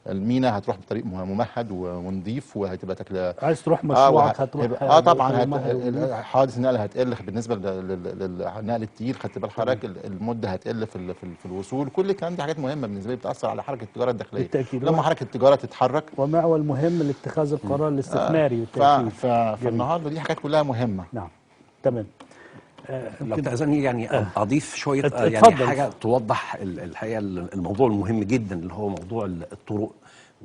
المينا، هتروح بطريق ممهد ونظيف، وهتبقى تكلفه. عايز تروح مشروعك هتروح طبعا حوادث النقل هتقل بالنسبه للنقل التقيل، خدت بال حضرتك. المده هتقل في الوصول. كل الكلام دي حاجات مهمه بالنسبه لي، بتاثر على حركه التجاره الداخليه بالتاكيد. لما حركه التجاره تتحرك، ومعول مهم لاتخاذ القرار الاستثماري بالتاكيد. فالنهارده دي حاجات كلها مهمه. نعم. تمام. لو تأذني يعني أضيف شوية يعني حاجة توضح الحقيقة الموضوع المهم جدا اللي هو موضوع الطرق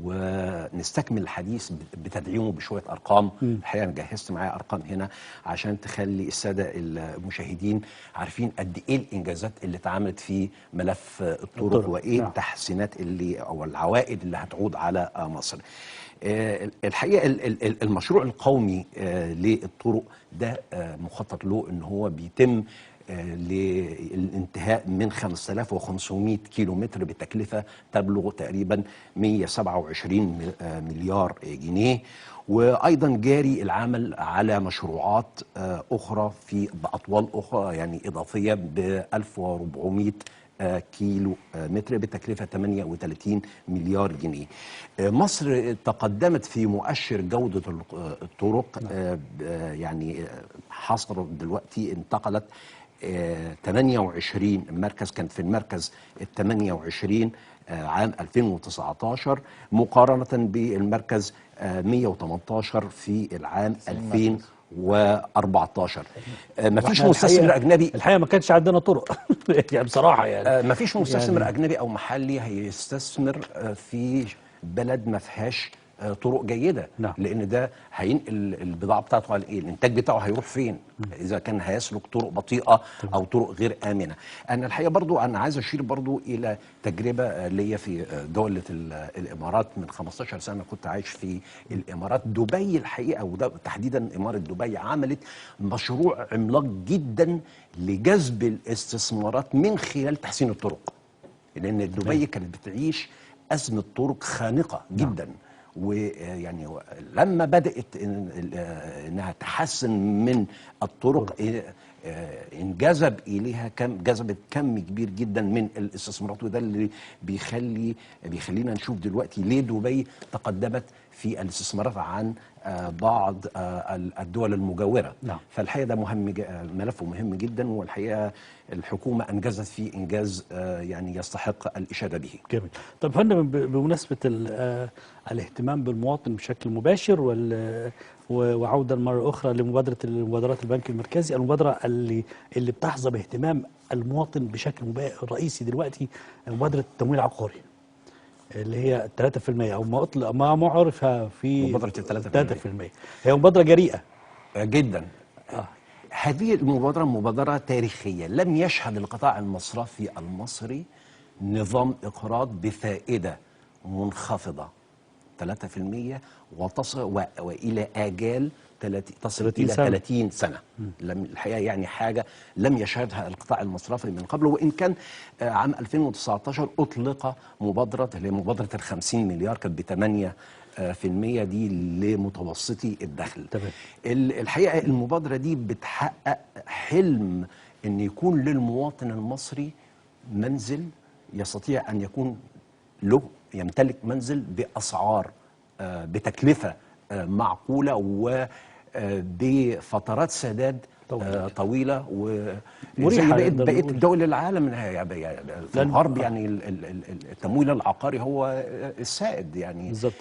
ونستكمل الحديث بتدعيمه بشويه ارقام. الحقيقه انا جهزت معايا ارقام هنا عشان تخلي الساده المشاهدين عارفين قد ايه الانجازات اللي اتعملت في ملف الطرق وايه التحسينات اللي او العوائد اللي هتعود على مصر. الحقيقه المشروع القومي للطرق ده مخطط له ان هو بيتم للانتهاء من 5500 كيلو متر بتكلفة تبلغ تقريبا 127 مليار جنيه. وأيضا جاري العمل على مشروعات أخرى بأطوال أخرى يعني إضافية ب 1400 كيلو متر بتكلفة 38 مليار جنيه. مصر تقدمت في مؤشر جودة الطرق، يعني حصل دلوقتي انتقلت 28 مركز، كانت في المركز ال 28 عام 2019 مقارنة بالمركز 118 في العام 2014. مفيش مستثمر أجنبي الحقيقة ما كانش عندنا طرق يعني بصراحة يعني مفيش مستثمر أجنبي أو محلي هيستثمر في بلد ما فيهاش طرق جيدة. نعم. لأن ده هينقل البضاعة بتاعته على إيه؟ الإنتاج بتاعه هيروح فين؟ إذا كان هيسلك طرق بطيئة أو طرق غير آمنة. أنا الحقيقة برضو أنا عايز أشير برضو إلى تجربة ليا في دولة الإمارات. من 15 سنة كنت عايش في الإمارات. دبي الحقيقة وده تحديدا إمارة دبي عملت مشروع عملاق جدا لجذب الاستثمارات من خلال تحسين الطرق، لأن دبي كانت بتعيش أزمة طرق خانقة جدا. ويعني لما بدأت انها تحسن من الطرق انجذب اليها جذبت كم كبير جدا من الاستثمارات. وده اللي بيخلينا نشوف دلوقتي ليه دبي تقدمت في الاستثمارات عن بعض الدول المجاورة. نعم. فالحقيقة ده ملف مهم جدا، والحقيقة الحكومة أنجزت فيه إنجاز يعني يستحق الإشادة به. جميل. طب فندم بمناسبة الاهتمام بالمواطن بشكل مباشر وعودة مرة أخرى لمبادرات البنك المركزي، المبادرة اللي بتحظى باهتمام المواطن بشكل رئيسي دلوقتي، مبادرة التمويل العقاري اللي هي 3% أو ما عرفها في مبادرة 3%. هي مبادرة جريئة جدا. هذه المبادرة مبادرة تاريخية. لم يشهد القطاع المصرفي المصري نظام إقراض بفائدة منخفضة 3% وتصل وإلى آجال تصل إلى 30 سنة. الحقيقة يعني حاجة لم يشهدها القطاع المصرفي من قبل. وإن كان عام 2019 أطلق مبادرة اللي هي مبادرة ال50 مليار كانت ب8% دي لمتوسطي الدخل. تمام. الحقيقة المبادرة دي بتحقق حلم أن يكون للمواطن المصري منزل يستطيع أن يكون له يمتلك منزل بأسعار بتكلفة معقولة وبفترات سداد طويلة مريحة. بقية دول العالم في الغرب يعني التمويل العقاري هو السائد يعني. بالظبط.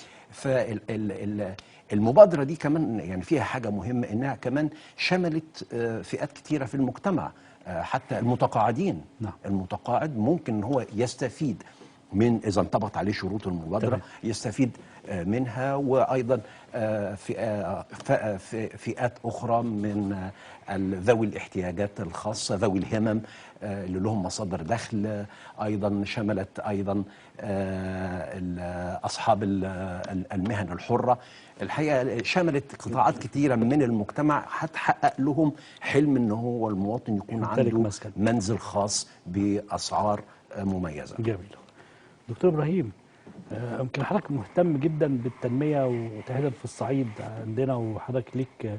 فالمبادرة دي كمان يعني فيها حاجة مهمة، إنها كمان شملت فئات كتيرة في المجتمع، حتى المتقاعدين. نعم. المتقاعد ممكن إن هو يستفيد من إذا انطبقت عليه شروط المبادرة يستفيد منها. وأيضا فئات أخرى من ذوي الاحتياجات الخاصة، ذوي الهمم اللي لهم مصادر دخل. أيضا شملت أيضا أصحاب المهن الحرة. الحقيقة شملت قطاعات كثيرة من المجتمع هتحقق لهم حلم إن هو المواطن يكون عنده منزل خاص بأسعار مميزة. جميل. دكتور إبراهيم، يمكن حضرتك مهتم جدا بالتنمية وتحديدا في الصعيد عندنا، وحضرتك ليك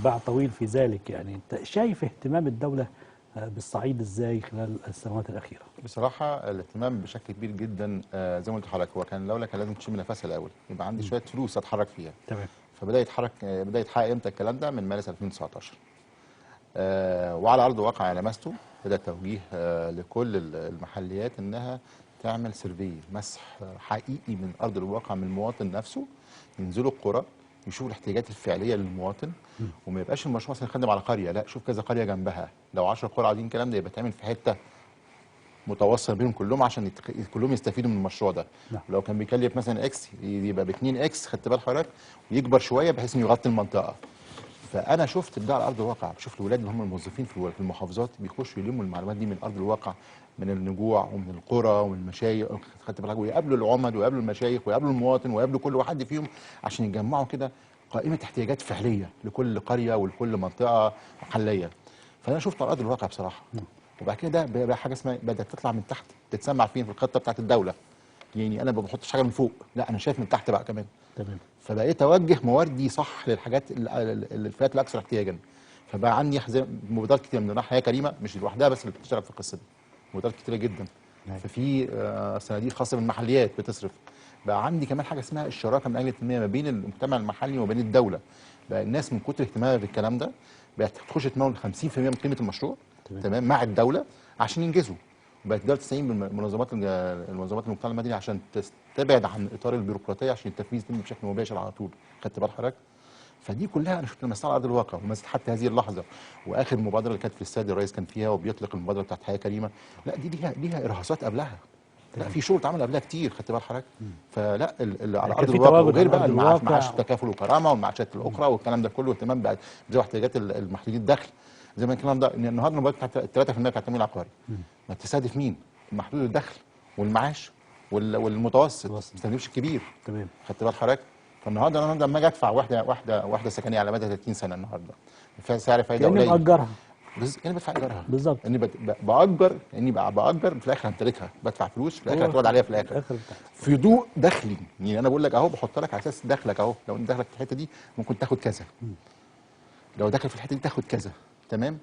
باع طويل في ذلك. يعني انت شايف اهتمام الدولة بالصعيد ازاي خلال السنوات الأخيرة؟ بصراحة الاهتمام بشكل كبير جدا. زي ما قلت لحضرتك، هو كان الأول كان لازم تشم نفسها الأول، يبقى عندي شوية فلوس أتحرك فيها. تمام. فبدأ يتحقق امتى الكلام ده؟ من مارس 2019. وعلى أرض الواقع لمسته، بدأ توجيه لكل المحليات إنها تعمل سيرفي، مسح حقيقي من ارض الواقع من المواطن نفسه، ينزلوا القرى يشوفوا الاحتياجات الفعليه للمواطن. وما يبقاش المشروع مثلا يخدم على قريه، لا، شوف كذا قريه جنبها. لو 10 قرى عايزين الكلام ده يبقى تعمل في حته متواصل بينهم كلهم عشان كلهم يستفيدوا من المشروع ده. نعم. لو كان بيكلف مثلا اكس يبقى ب 2 اكس، خدت بال حضرتك، ويكبر شويه بحيث انه يغطي المنطقه. فانا شفت ده على ارض الواقع، بشوف الاولاد اللي هم الموظفين في المحافظات بيخشوا يلموا المعلومات دي من ارض الواقع، من النجوع ومن القرى ومن المشايخ، خدت بالك، ويقابلوا العمد ويقابلوا المشايخ ويقابلوا المواطن ويقابلوا كل واحد فيهم عشان يجمعوا كده قائمه احتياجات فعليه لكل قريه ولكل منطقه محليه. فانا شفت على ارض الواقع بصراحه. وبعد كده ده بقى حاجه اسمها بدات تطلع من تحت، تتسمع فين؟ في الخطه بتاعت الدوله. يعني انا ما بحطش حاجه من فوق، لا انا شايف من تحت بقى كمان. تمام. فبقيت اوجه مواردي صح للحاجات الفئات الاكثر احتياجا. فبقى عندي مبادرات كتير من حياه كريمه، مش لوحدها بس اللي بتشتغل في القصه دي، مبادرات كتيره جدا. ففي صناديق خاصه بالمحليات بتصرف. بقى عندي كمان حاجه اسمها الشراكه من اجل التنميه ما بين المجتمع المحلي وما بين الدوله. بقى الناس من كتر اهتمامها بالكلام ده بقت تخش تمول 50% من قيمه المشروع، تمام، مع الدوله عشان ينجزوا. بقت الدوله تستعين بالمنظمات المجتمع المدني عشان تبعد عن اطار البيروقراطيه عشان التنفيذ يتم بشكل مباشر على طول. خدت بال حضرتك؟ فدي كلها انا شفت لمستها على ارض الواقع ومست حتى هذه اللحظه. واخر مبادره اللي كانت في الاستاد الرئيس كان فيها وبيطلق المبادره بتاعت حياه كريمه، لا دي ليها ارهاصات قبلها. لا في شغل اتعمل قبلها كتير، خدت بال حضرتك؟ فلا على ارض الواقع، وغير بقى المعاش التكافل وكرامه والمعاشات الاخرى والكلام ده كله، واهتمام بذوي احتياجات المحدودي الدخل. زي ما الكلام ده النهارده المبادره بتاعت 3% بتاعت التمويل العقاري ما تستهدف مين؟ محدود الدخل والمعاش والمتوسط، ما تستهدفش الكبير. تمام. خدت بال حضرتك؟ فالنهارده انا لما اجي ادفع واحده سكنيه على مدى 30 سنه النهارده سعر فايده قليل، كأني مأجرها. انا بدفع ايجارها بالظبط. اني باجر، اني باجر في الاخر همتلكها، بدفع فلوس في الاخر هتقعد عليها في الاخر في ضوء دخلي. يعني انا بقول لك اهو، بحط لك على اساس دخلك اهو، لو انت دخلك في الحته دي ممكن تاخد كذا، لو دخل في الحته دي تاخد كذا، تمام،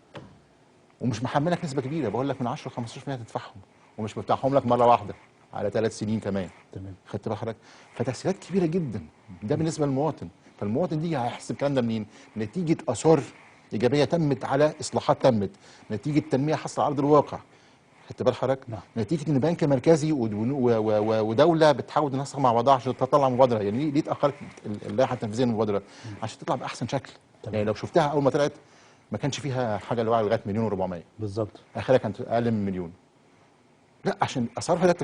ومش محملك نسبه كبيره، بقول لك من 10 ل 15% هتدفعهم، ومش بفتحهم لك مره واحده على 3 سنين كمان. تمام. خدت بال حضرتك؟ فتسهيلات كبيره جدا ده بالنسبه للمواطن. فالمواطن دي هيحس الكلام ده منين؟ نتيجه اثار ايجابيه تمت على اصلاحات تمت، نتيجه تنميه حصل على ارض الواقع. خدت بال حضرتك؟ نعم. نتيجه ان بنك مركزي ودوله بتحاول تنسق مع بعضها عشان تطلع مبادره. يعني ليه اتاخرت اللائحه التنفيذيه للمبادره؟ عشان تطلع باحسن شكل. تمام. يعني لو شفتها اول ما طلعت ما كانش فيها حاجه لغايه 1,400,000 بالظبط. اخرها كانت اقل من مليون. لا عشان اسعارها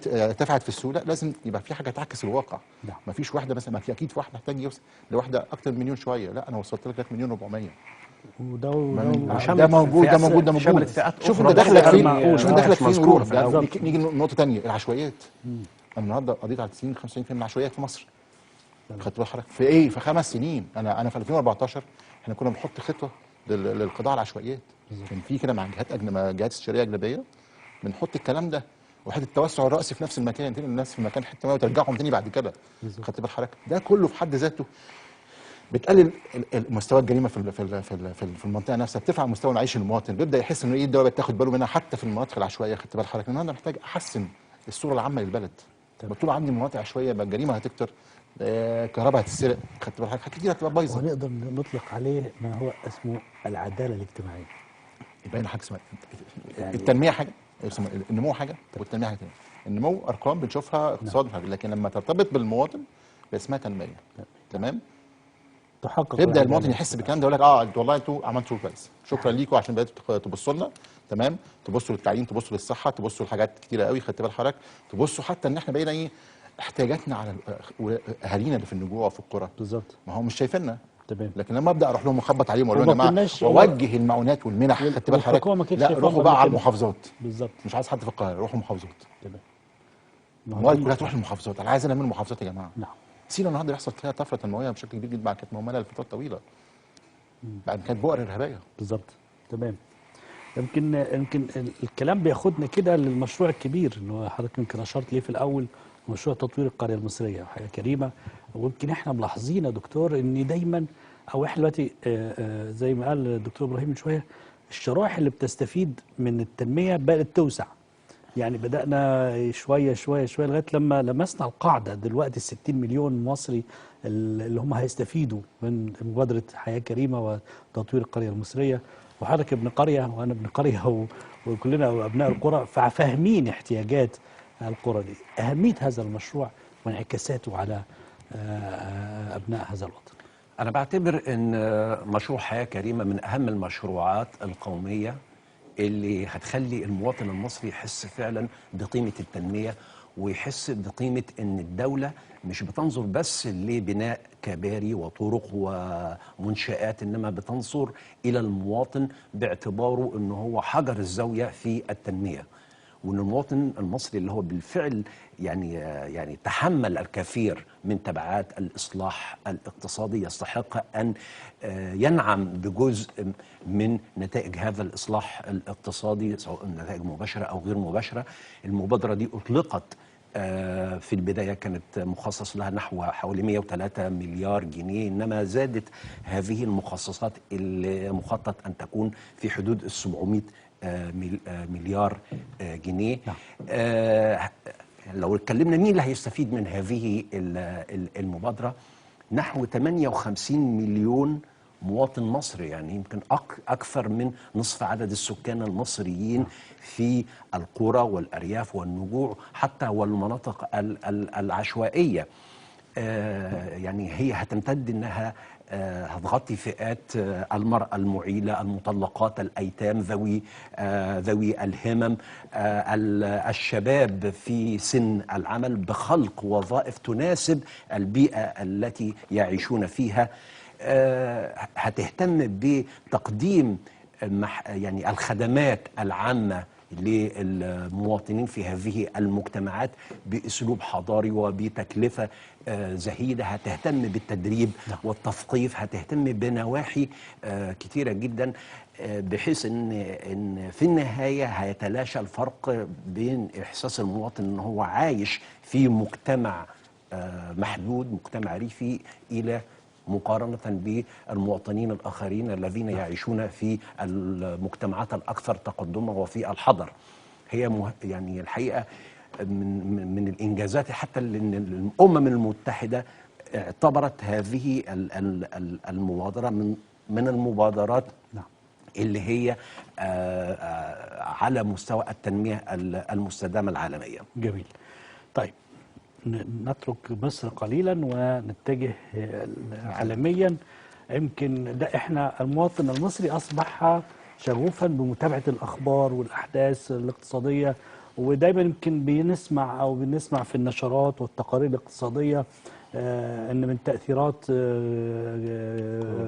ارتفعت في السوق، لا لازم يبقى في حاجه تعكس الواقع. نعم. ما فيش واحده مثلا، ما في اكيد في واحد محتاج يوصل لواحده اكتر من مليون شويه، لا انا وصلت لك 1,400,000. وده ده موجود ده موجود ده موجود. شوف انت دخلك فين، شوف دخلك فين وروح. نيجي لنقطه ثانيه، العشوائيات. انا النهارده قضيت على 90 95% من العشوائيات في مصر. خدت بال حضرتك؟ في ايه؟ في 5 سنين. انا في 2014 احنا كنا بنحط خطه للقضاء على العشوائيات. كان في كده مع جهات استشاريه اجنبيه بنحط الكلام ده، وحته التوسع الراسي في نفس المكان، تنقل الناس في مكان حته ما وترجعهم تاني بعد كده. خدت بال حضرتك؟ ده كله في حد ذاته بتقلل مستوى الجريمه في المنطقه نفسها، بترفع مستوى معيش المواطن، بيبدا يحس ان ايه الدوله بتاخد باله منها حتى في المناطق العشوائيه. خدت بال حضرتك؟ النهارده محتاج احسن الصوره العامه للبلد. طول عندي مناطق عشوائيه يبقى الجريمه هتكتر، كهرباء هتتسرق، خدت بالك، حاجات كتير هتبقى بايظه. ونقدر نطلق عليه ما هو اسمه العداله الاجتماعيه. يبقى هنا حاجه اسمها يعني التنميه حاجه، النمو حاجه، والتنميه حاجه ثانيه. النمو ارقام بنشوفها اقتصاد، لكن لما ترتبط بالمواطن اسمها تنميه. تمام؟ تحقق يبدا المواطن يحس بالكلام ده، يقول لك والله انتوا عملتوا شغل كويس، شكرا ليكم عشان بداتوا تبصوا لنا، تمام، تبصوا للتعليم، تبصوا للصحه، تبصوا لحاجات كتيره قوي. خدت بال حضرتك؟ تبصوا حتى ان احنا بقينا ايه احتياجاتنا على اهالينا اللي في النجوع وفي القرى. بالظبط. ما هم مش شايفيننا. تمام. لكن لما ابدا اروح لهم واخبط عليهم واقول لهم يا جماعه واوجه المعونات والمنح، خدت بال حضرتك؟ لا روحوا بقى على المحافظات. بالظبط. مش عايز حد في القاهره، روحوا محافظات. تمام. الموارد كلها تروح للمحافظات، انا عايز انمي المحافظات يا جماعه. نعم. سينا النهارده بيحصل فيها طفره تنمويه بشكل كبير جدا، كانت مهمله لفترات طويله. بعد كانت بؤر ارهابيه. بالظبط. تمام. يمكن الكلام بياخدنا كده للمشروع الكبير اللي حضرتك يمكن اشرت ليه في الاول، مشروع تطوير القريه المصريه حياه كريمه. ويمكن احنا ملاحظين يا دكتور ان دايما، او احنا دلوقتي زي ما قال الدكتور ابراهيم من شويه، الشرائح اللي بتستفيد من التنميه بدات توسع. يعني بدانا شويه شويه شويه لغايه لما لمسنا القاعده دلوقتي 60 مليون مصري اللي هم هيستفيدوا من مبادره حياه كريمه وتطوير القريه المصريه. وحضرتك ابن قريه وانا ابن قريه وكلنا ابناء القرى، ففاهمين احتياجات القرى دي، اهميه هذا المشروع وانعكاساته على ابناء هذا الوطن. انا بعتبر ان مشروع حياه كريمه من اهم المشروعات القوميه اللي هتخلي المواطن المصري يحس فعلا بقيمة التنمية، ويحس بقيمة ان الدولة مش بتنظر بس لبناء كباري وطرق ومنشآت، انما بتنظر الى المواطن باعتباره انه هو حجر الزاوية في التنمية، وان المواطن المصري اللي هو بالفعل يعني تحمل الكثير من تبعات الاصلاح الاقتصادي يستحق ان ينعم بجزء من نتائج هذا الاصلاح الاقتصادي، سواء نتائج مباشره او غير مباشره. المبادره دي اطلقت في البداية كانت مخصص لها نحو حوالي 103 مليار جنيه، إنما زادت هذه المخصصات اللي مخطط أن تكون في حدود 700 مليار جنيه. لو اتكلمنا مين اللي هيستفيد من هذه المبادرة، نحو 58 مليون مواطن مصري، يعني يمكن أكثر من نصف عدد السكان المصريين في القرى والأرياف والنجوع حتى والمناطق العشوائية. يعني هي هتمتد إنها هتغطي فئات المرأة المعيلة، المطلقات، الأيتام، ذوي الهمم، الشباب في سن العمل، بخلق وظائف تناسب البيئة التي يعيشون فيها. هتهتم بتقديم يعني الخدمات العامة للمواطنين في هذه المجتمعات بأسلوب حضاري وبتكلفة زهيدة. هتهتم بالتدريب والتثقيف، هتهتم بنواحي كتيرة جدا، بحيث ان في النهاية هيتلاشى الفرق بين إحساس المواطن ان هو عايش في مجتمع محدود، مجتمع ريفي، إلى مقارنة بالمواطنين الآخرين الذين يعيشون في المجتمعات الأكثر تقدما وفي الحضر. هي يعني الحقيقة من الإنجازات حتى أن الأمم المتحدة اعتبرت هذه المبادرة من المبادرات اللي هي على مستوى التنمية المستدامة العالمية. جميل. طيب نترك مصر قليلا ونتجه عالميا. يمكن ده احنا المواطن المصري اصبح شغوفا بمتابعه الاخبار والاحداث الاقتصاديه، ودايما يمكن بنسمع في النشرات والتقارير الاقتصاديه ان من تاثيرات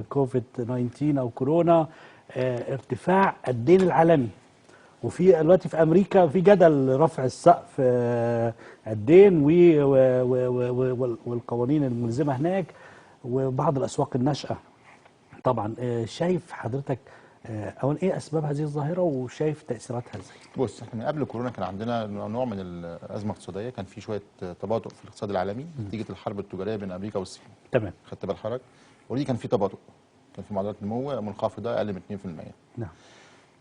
كوفيد 19 او كورونا ارتفاع الدين العالمي. وفي دلوقتي في امريكا في جدل رفع السقف الدين والقوانين الملزمه هناك، وبعض الاسواق الناشئه. طبعا شايف حضرتك اولا ايه اسباب هذه الظاهره وشايف تاثيراتها ازاي؟ بص، احنا من قبل كورونا كان عندنا نوع من الازمه الاقتصاديه، كان في شويه تباطؤ في الاقتصاد العالمي نتيجه الحرب التجاريه بين امريكا والصين. تمام. خدت بال حضرتك؟ ودي كان في تباطؤ، كان في معدلات نمو منخفضه اقل من 2%. نعم.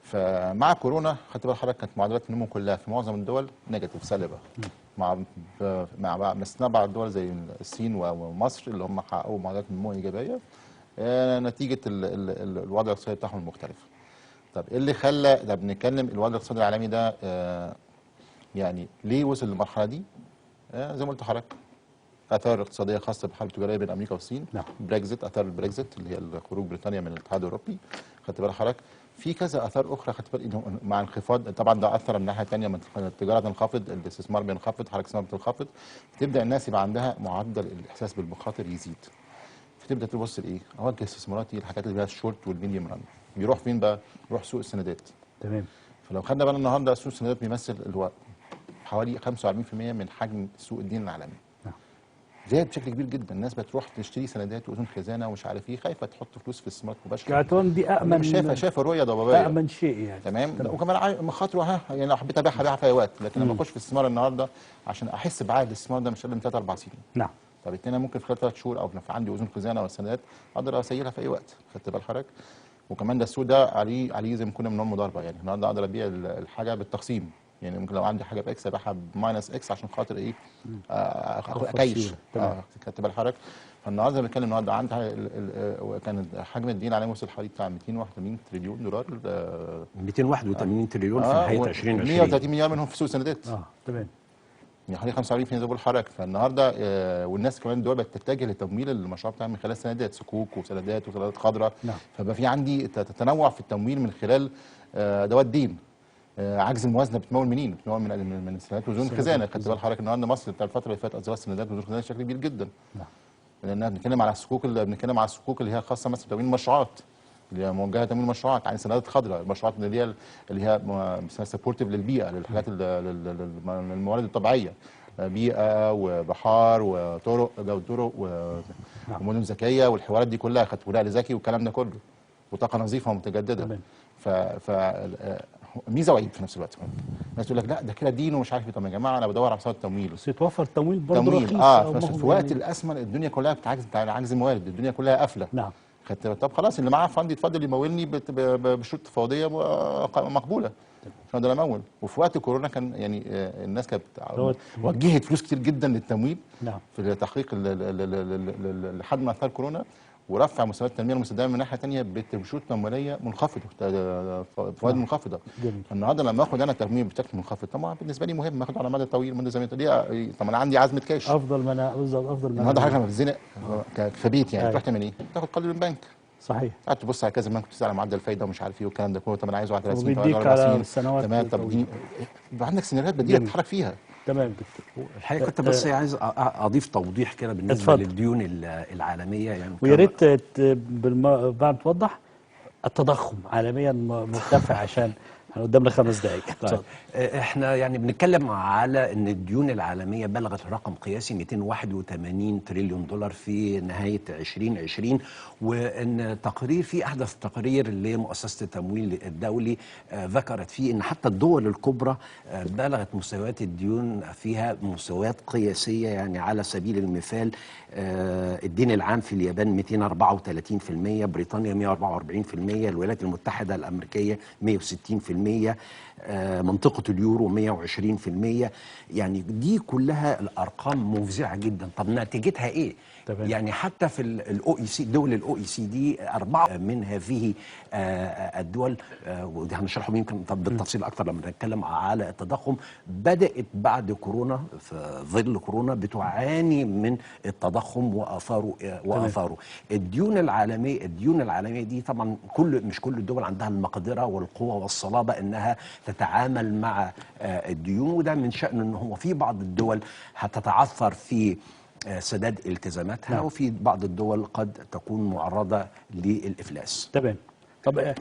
فمع كورونا خدت بال حضرتك كانت معدلات النمو كلها في معظم الدول نيجاتيف، سالبه، مع باستثناء بعض الدول زي الصين ومصر اللي هم حققوا معدلات نمو ايجابيه نتيجه الوضع الاقتصادي بتاعهم المختلف. طب ايه اللي خلى ده بنتكلم الوضع الاقتصادي العالمي ده يعني ليه وصل للمرحله دي؟ زي ما قلت لحضرتك، اثار اقتصاديه خاصه بالحرب التجاريه بين امريكا والصين. نعم. بريكزيت، اثار البريكزيت اللي هي خروج بريطانيا من الاتحاد الاوروبي. خدت بال حضرتك؟ في كذا اثار اخرى خدت بالك مع انخفاض، طبعا ده اثر من الناحيه الثانيه، من التجاره تنخفض، الاستثمار بينخفض، حركه الاستثمار بتنخفض، تبدا الناس يبقى عندها معدل الاحساس بالمخاطر يزيد. فتبدا تبص لايه؟ اوجه استثماراتي الحاجات اللي فيها الشورت والميديوم ران. يروح فين بقى؟ يروح سوق السندات. تمام. فلو خدنا بالنا النهارده سوق السندات بيمثل حوالي 45% من حجم سوق الدين العالمي. زاد بشكل كبير جدا، الناس بتروح تشتري سندات واذون خزانه ومش عارف ايه، خايفه تحط فلوس في استثمارات مباشره. كاعتبار دي امن، مش شايفه رؤيه ضبابيه، امن شيء يعني. تمام. وكمان مخاطره يعني لو حبيت ابيعها في اي وقت، لكن لما اخش في استثمار النهارده عشان احس بعائد الاستثمار ده مش اقل من 3-4 سنين. نعم. فبالتالي ممكن في خلال 3 شهور او عندي اذون خزانه والسندات اقدر اسيلها في اي وقت. خدت بال حضرتك؟ وكمان ده السوق ده عليه زي ما كنا بنقول مضاربه، يعني النهارده اقدر ابيع الحاجه بالتقسيم، يعني ممكن لو عندي حاجه باكس ابيعها بماينس اكس عشان خاطر ايه؟ اكيش. خدت بال حضرتك؟ فالنهارده بنتكلم النهارده عندها كان حجم الدين العالمي وصل حوالي بتاع 281 تريليون دولار. 281 تريليون في نهايه 2020. 130 مليار منهم في سوق السندات. تمام. يعني حوالي 45% ذوب الحركه. فالنهارده والناس كمان دول بقت تتجه لتمويل المشروع بتاعها من خلال سندات، صكوك وسندات وسندات خضراء. نعم. فبقى في عندي تنوع في التمويل من خلال ادوات دين. عجز الموازنه بتمول منين؟ بتمول من سندات وزون الخزانه. خدت بال حضرتك النهارده مصر بتاع الفتره اللي فاتت اصدرت سندات وزون الخزانه بشكل كبير جدا. نعم. لانها بنتكلم على الصكوك اللي هي خاصه مثلا بتمويل المشروعات، اللي هي موجهه تمويل المشروعات، عن سندات خضراء، المشروعات اللي هي سبورتيف للبيئه، للحاجات الموارد الطبيعيه، بيئه وبحار وطرق طرق ومدن ذكيه والحوارات دي كلها، خدت بناء ذكي والكلام ده كله، وطاقه نظيفه ومتجدده. ف ميزه وعيب في نفس الوقت. الناس تقول لك لا ده كده دين ومش عارف ايه. طب يا جماعه انا بدور على مسار التمويل، بس يتوفر تمويل برضه رخيص. في وقت الازمه الدنيا كلها بتاع عجز الموارد، الدنيا كلها قافله. نعم. طب خلاص اللي معاه فند يتفضل يمولني بشروط تفاوضيه مقبوله عشان اقدر امول. وفي وقت كورونا كان يعني الناس كانت وجهت فلوس كتير جدا للتمويل. نعم. في تحقيق لحد ما اثار كورونا، ورفع مستويات التنميه المستدامه من ناحيه ثانيه بشروط تمويليه منخفضه، فوائد منخفضه. فالنهارده لما اخد انا تمويل بشكل منخفض طبعا بالنسبه لي مهم اخده على مدى طويل، مدى زمنيه طويله. طب انا عندي عزمه كاش، افضل ما انا النهارده حضرتك لما بتتزنق كبيت يعني تروح تعمل ايه؟ تاخد قرض من البنك. صحيح. قاعد تبص على كذا بنك وتسال على معدل الفايده ومش عارف ايه والكلام ده كله. طب انا عايزه على 30 وبيديك على سنوات تمام. طب يبقى عندك سيناريوهات بديله تتحرك فيها. تمام دكتور. الحقيقه كنت بس عايز اضيف توضيح كده بالنسبه للديون العالميه يعني. ويا ريت بعد ما توضح التضخم عالميا مرتفع عشان احنا قدامنا 5 دقائق. طيب احنا يعني بنتكلم على ان الديون العالميه بلغت رقم قياسي 281 تريليون دولار في نهايه 2020، وان تقرير في احدث تقرير لمؤسسه التمويل الدولي ذكرت فيه ان حتى الدول الكبرى بلغت مستويات الديون فيها مستويات قياسيه. يعني على سبيل المثال الدين العام في اليابان 234%، بريطانيا 144%، الولايات المتحده الامريكيه 160%، منطقة اليورو 120%. يعني دي كلها الأرقام مفزعة جدا. طب نتيجتها إيه؟ طبعا. يعني حتى في الأو إي سي، دول الأو إي سي دي 4 من هذه الدول، ودي هنشرحهم يمكن بالتفصيل أكتر لما نتكلم على التضخم، بدأت بعد كورونا، في ظل كورونا بتعاني من التضخم وآثاره. الديون العالمية دي طبعا مش كل الدول عندها المقدرة والقوة والصلابة انها تتعامل مع الديون، وده من شأنه ان هو في بعض الدول هتتعثر في سداد التزاماتها. نعم. وفي بعض الدول قد تكون معرضة للإفلاس. تمام. طب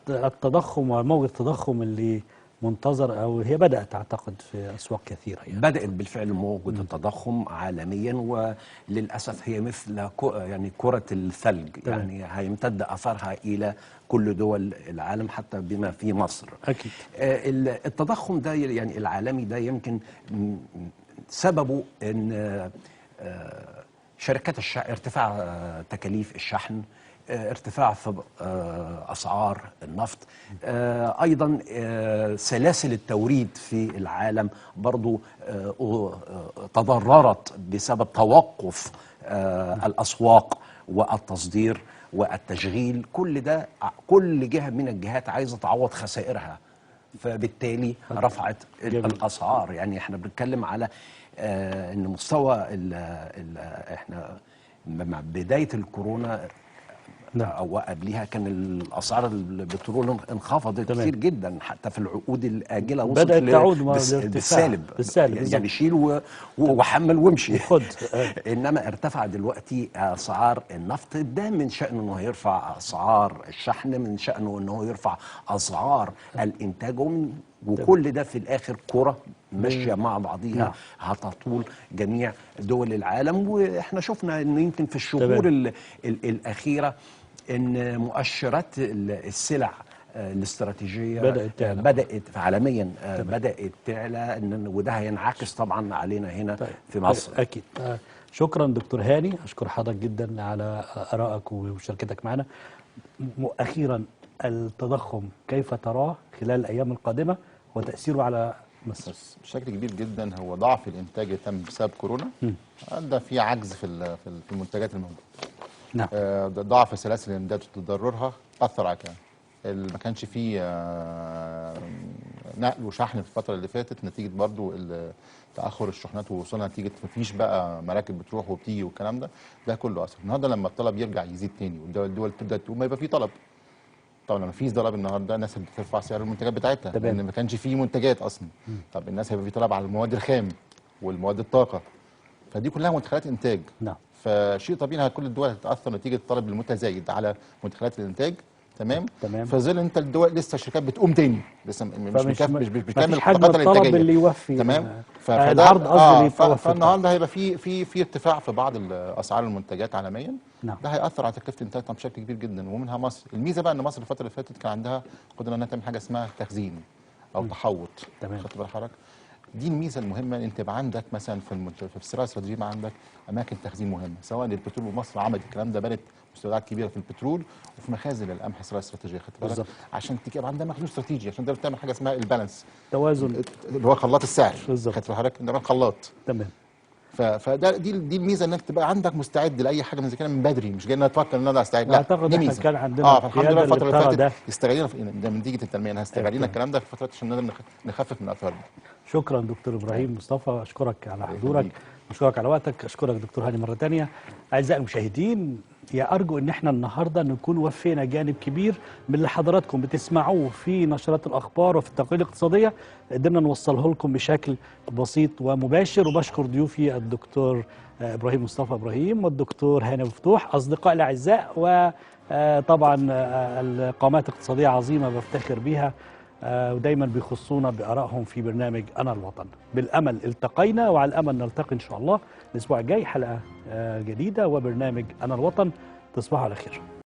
التضخم وموجة التضخم اللي منتظر او هي بدأت اعتقد في اسواق كثيرة يعني. بدأت بالفعل موجة التضخم عالميا، وللأسف هي مثل يعني كرة الثلج. تمام. يعني هيمتد أثرها إلى كل دول العالم حتى بما في مصر. أكيد. التضخم ده يعني العالمي ده يمكن سببه ان شركات ارتفاع تكاليف الشحن، ارتفاع في أسعار النفط، أيضا سلاسل التوريد في العالم برضو تضررت بسبب توقف الأسواق والتصدير والتشغيل. كل ده كل جهة من الجهات عايزة تعوض خسائرها، فبالتالي رفعت الأسعار. يعني احنا بنتكلم على ان مستوى احنا مع بداية الكورونا او قبلها كان الاسعار البترول انخفضت كتير جدا، حتى في العقود الاجله وصلت بدات تعود بالسالب يعني شيل وحمل وامشي انما ارتفع دلوقتي اسعار النفط. ده من شأنه انه يرفع اسعار الشحن، من شأنه انه يرفع اسعار الانتاج، وكل ده في الاخر كرة ماشيه مع بعضيها هتطول جميع دول العالم. واحنا شفنا انه يمكن في الشهور الاخيره ان مؤشرات السلع الاستراتيجيه بدات عالميا بدات تعلى، وده هينعكس طبعا علينا هنا في مصر. اكيد. شكرا دكتور هاني، اشكر حضرتك جدا على ارائك ومشاركتك معنا. اخيرا التضخم كيف تراه خلال الايام القادمه وتاثيره على مصر؟ بشكل كبير جدا هو ضعف الانتاج اللي تم بسبب كورونا ادى في عجز في المنتجات الموجوده. نعم. ضعف سلاسل الامداد وتضررها اثر على كده. ما كانش فيه نقل وشحن في الفتره اللي فاتت نتيجه برضو تاخر الشحنات ووصولها، نتيجه مفيش بقى مراكب بتروح وبتيجي والكلام ده كله اثر. النهارده لما الطلب يرجع يزيد تاني والدول تبدا تقوم، ما يبقى في طلب. طبعا لما في طلب النهارده الناس بترفع سعر المنتجات بتاعتها لان ما كانش في منتجات اصلا. طب الناس هيبقى في طلب على المواد الخام والمواد الطاقه، فدي كلها مدخلات انتاج. نعم. فشيء طبيعي كل الدول هتتاثر نتيجه الطلب المتزايد على مدخلات الانتاج. تمام. فظل انت الدول لسه الشركات بتقوم تاني، لسه مش بتكمل الطاقات الانتاجيه اللي يوفي. تمام. العرض قصدي فالنهارده هيبقى في ارتفاع في بعض اسعار المنتجات عالميا. نعم. ده هياثر على تكلفه انتاجنا بشكل كبير جدا، ومنها مصر. الميزه بقى ان مصر الفتره اللي فاتت كان عندها قدره انها تعمل حاجه اسمها تخزين او تحوط. تمام. خدت بال حضرتك؟ دي الميزه المهمه، انت يبقى عندك مثلا في الصراع الاستراتيجي يبقى عندك اماكن تخزين مهمه، سواء البترول، ومصر عملت الكلام ده، بنت مستودعات كبيره في البترول وفي مخازن القمح الصراع الاستراتيجيه. خدت بالك؟ عشان تبقى عندها مخزون استراتيجي، عشان تقدر تعمل حاجه اسمها البالانس، توازن، اللي هو خلاط السعر. خدت بالك؟ ده خلاط. تمام. فده دي الميزه، انك تبقى عندك مستعد لاي حاجه من زي كده من بدري، مش جاي انها تفكر ان انا استعد. لا، اعتقد احنا كان عندنا فالحمد لله الفتره اللي فاتت استغلينا ده من نتيجه التنميه، انها استغلينا الكلام ده في الفتره عشان نقدر نخفف من اثاره. شكرا دكتور ابراهيم مصطفى، اشكرك على حضورك، اشكرك على وقتك، اشكرك دكتور هاني مره ثانيه. اعزائي المشاهدين، ارجو ان احنا النهارده نكون وفينا جانب كبير من اللي حضراتكم بتسمعوه في نشرات الاخبار وفي التقارير الاقتصاديه، قدرنا نوصله لكم بشكل بسيط ومباشر. وبشكر ضيوفي الدكتور ابراهيم مصطفى ابراهيم والدكتور هاني مفتوح، اصدقائي الاعزاء، وطبعا القامات اقتصاديه عظيمه بفتخر بيها، ودايما بيخصونا بآرائهم في برنامج أنا الوطن. بالأمل التقينا، وعلى الأمل نلتقي إن شاء الله الأسبوع الجاي حلقة جديدة وبرنامج أنا الوطن. تصبحوا على خير.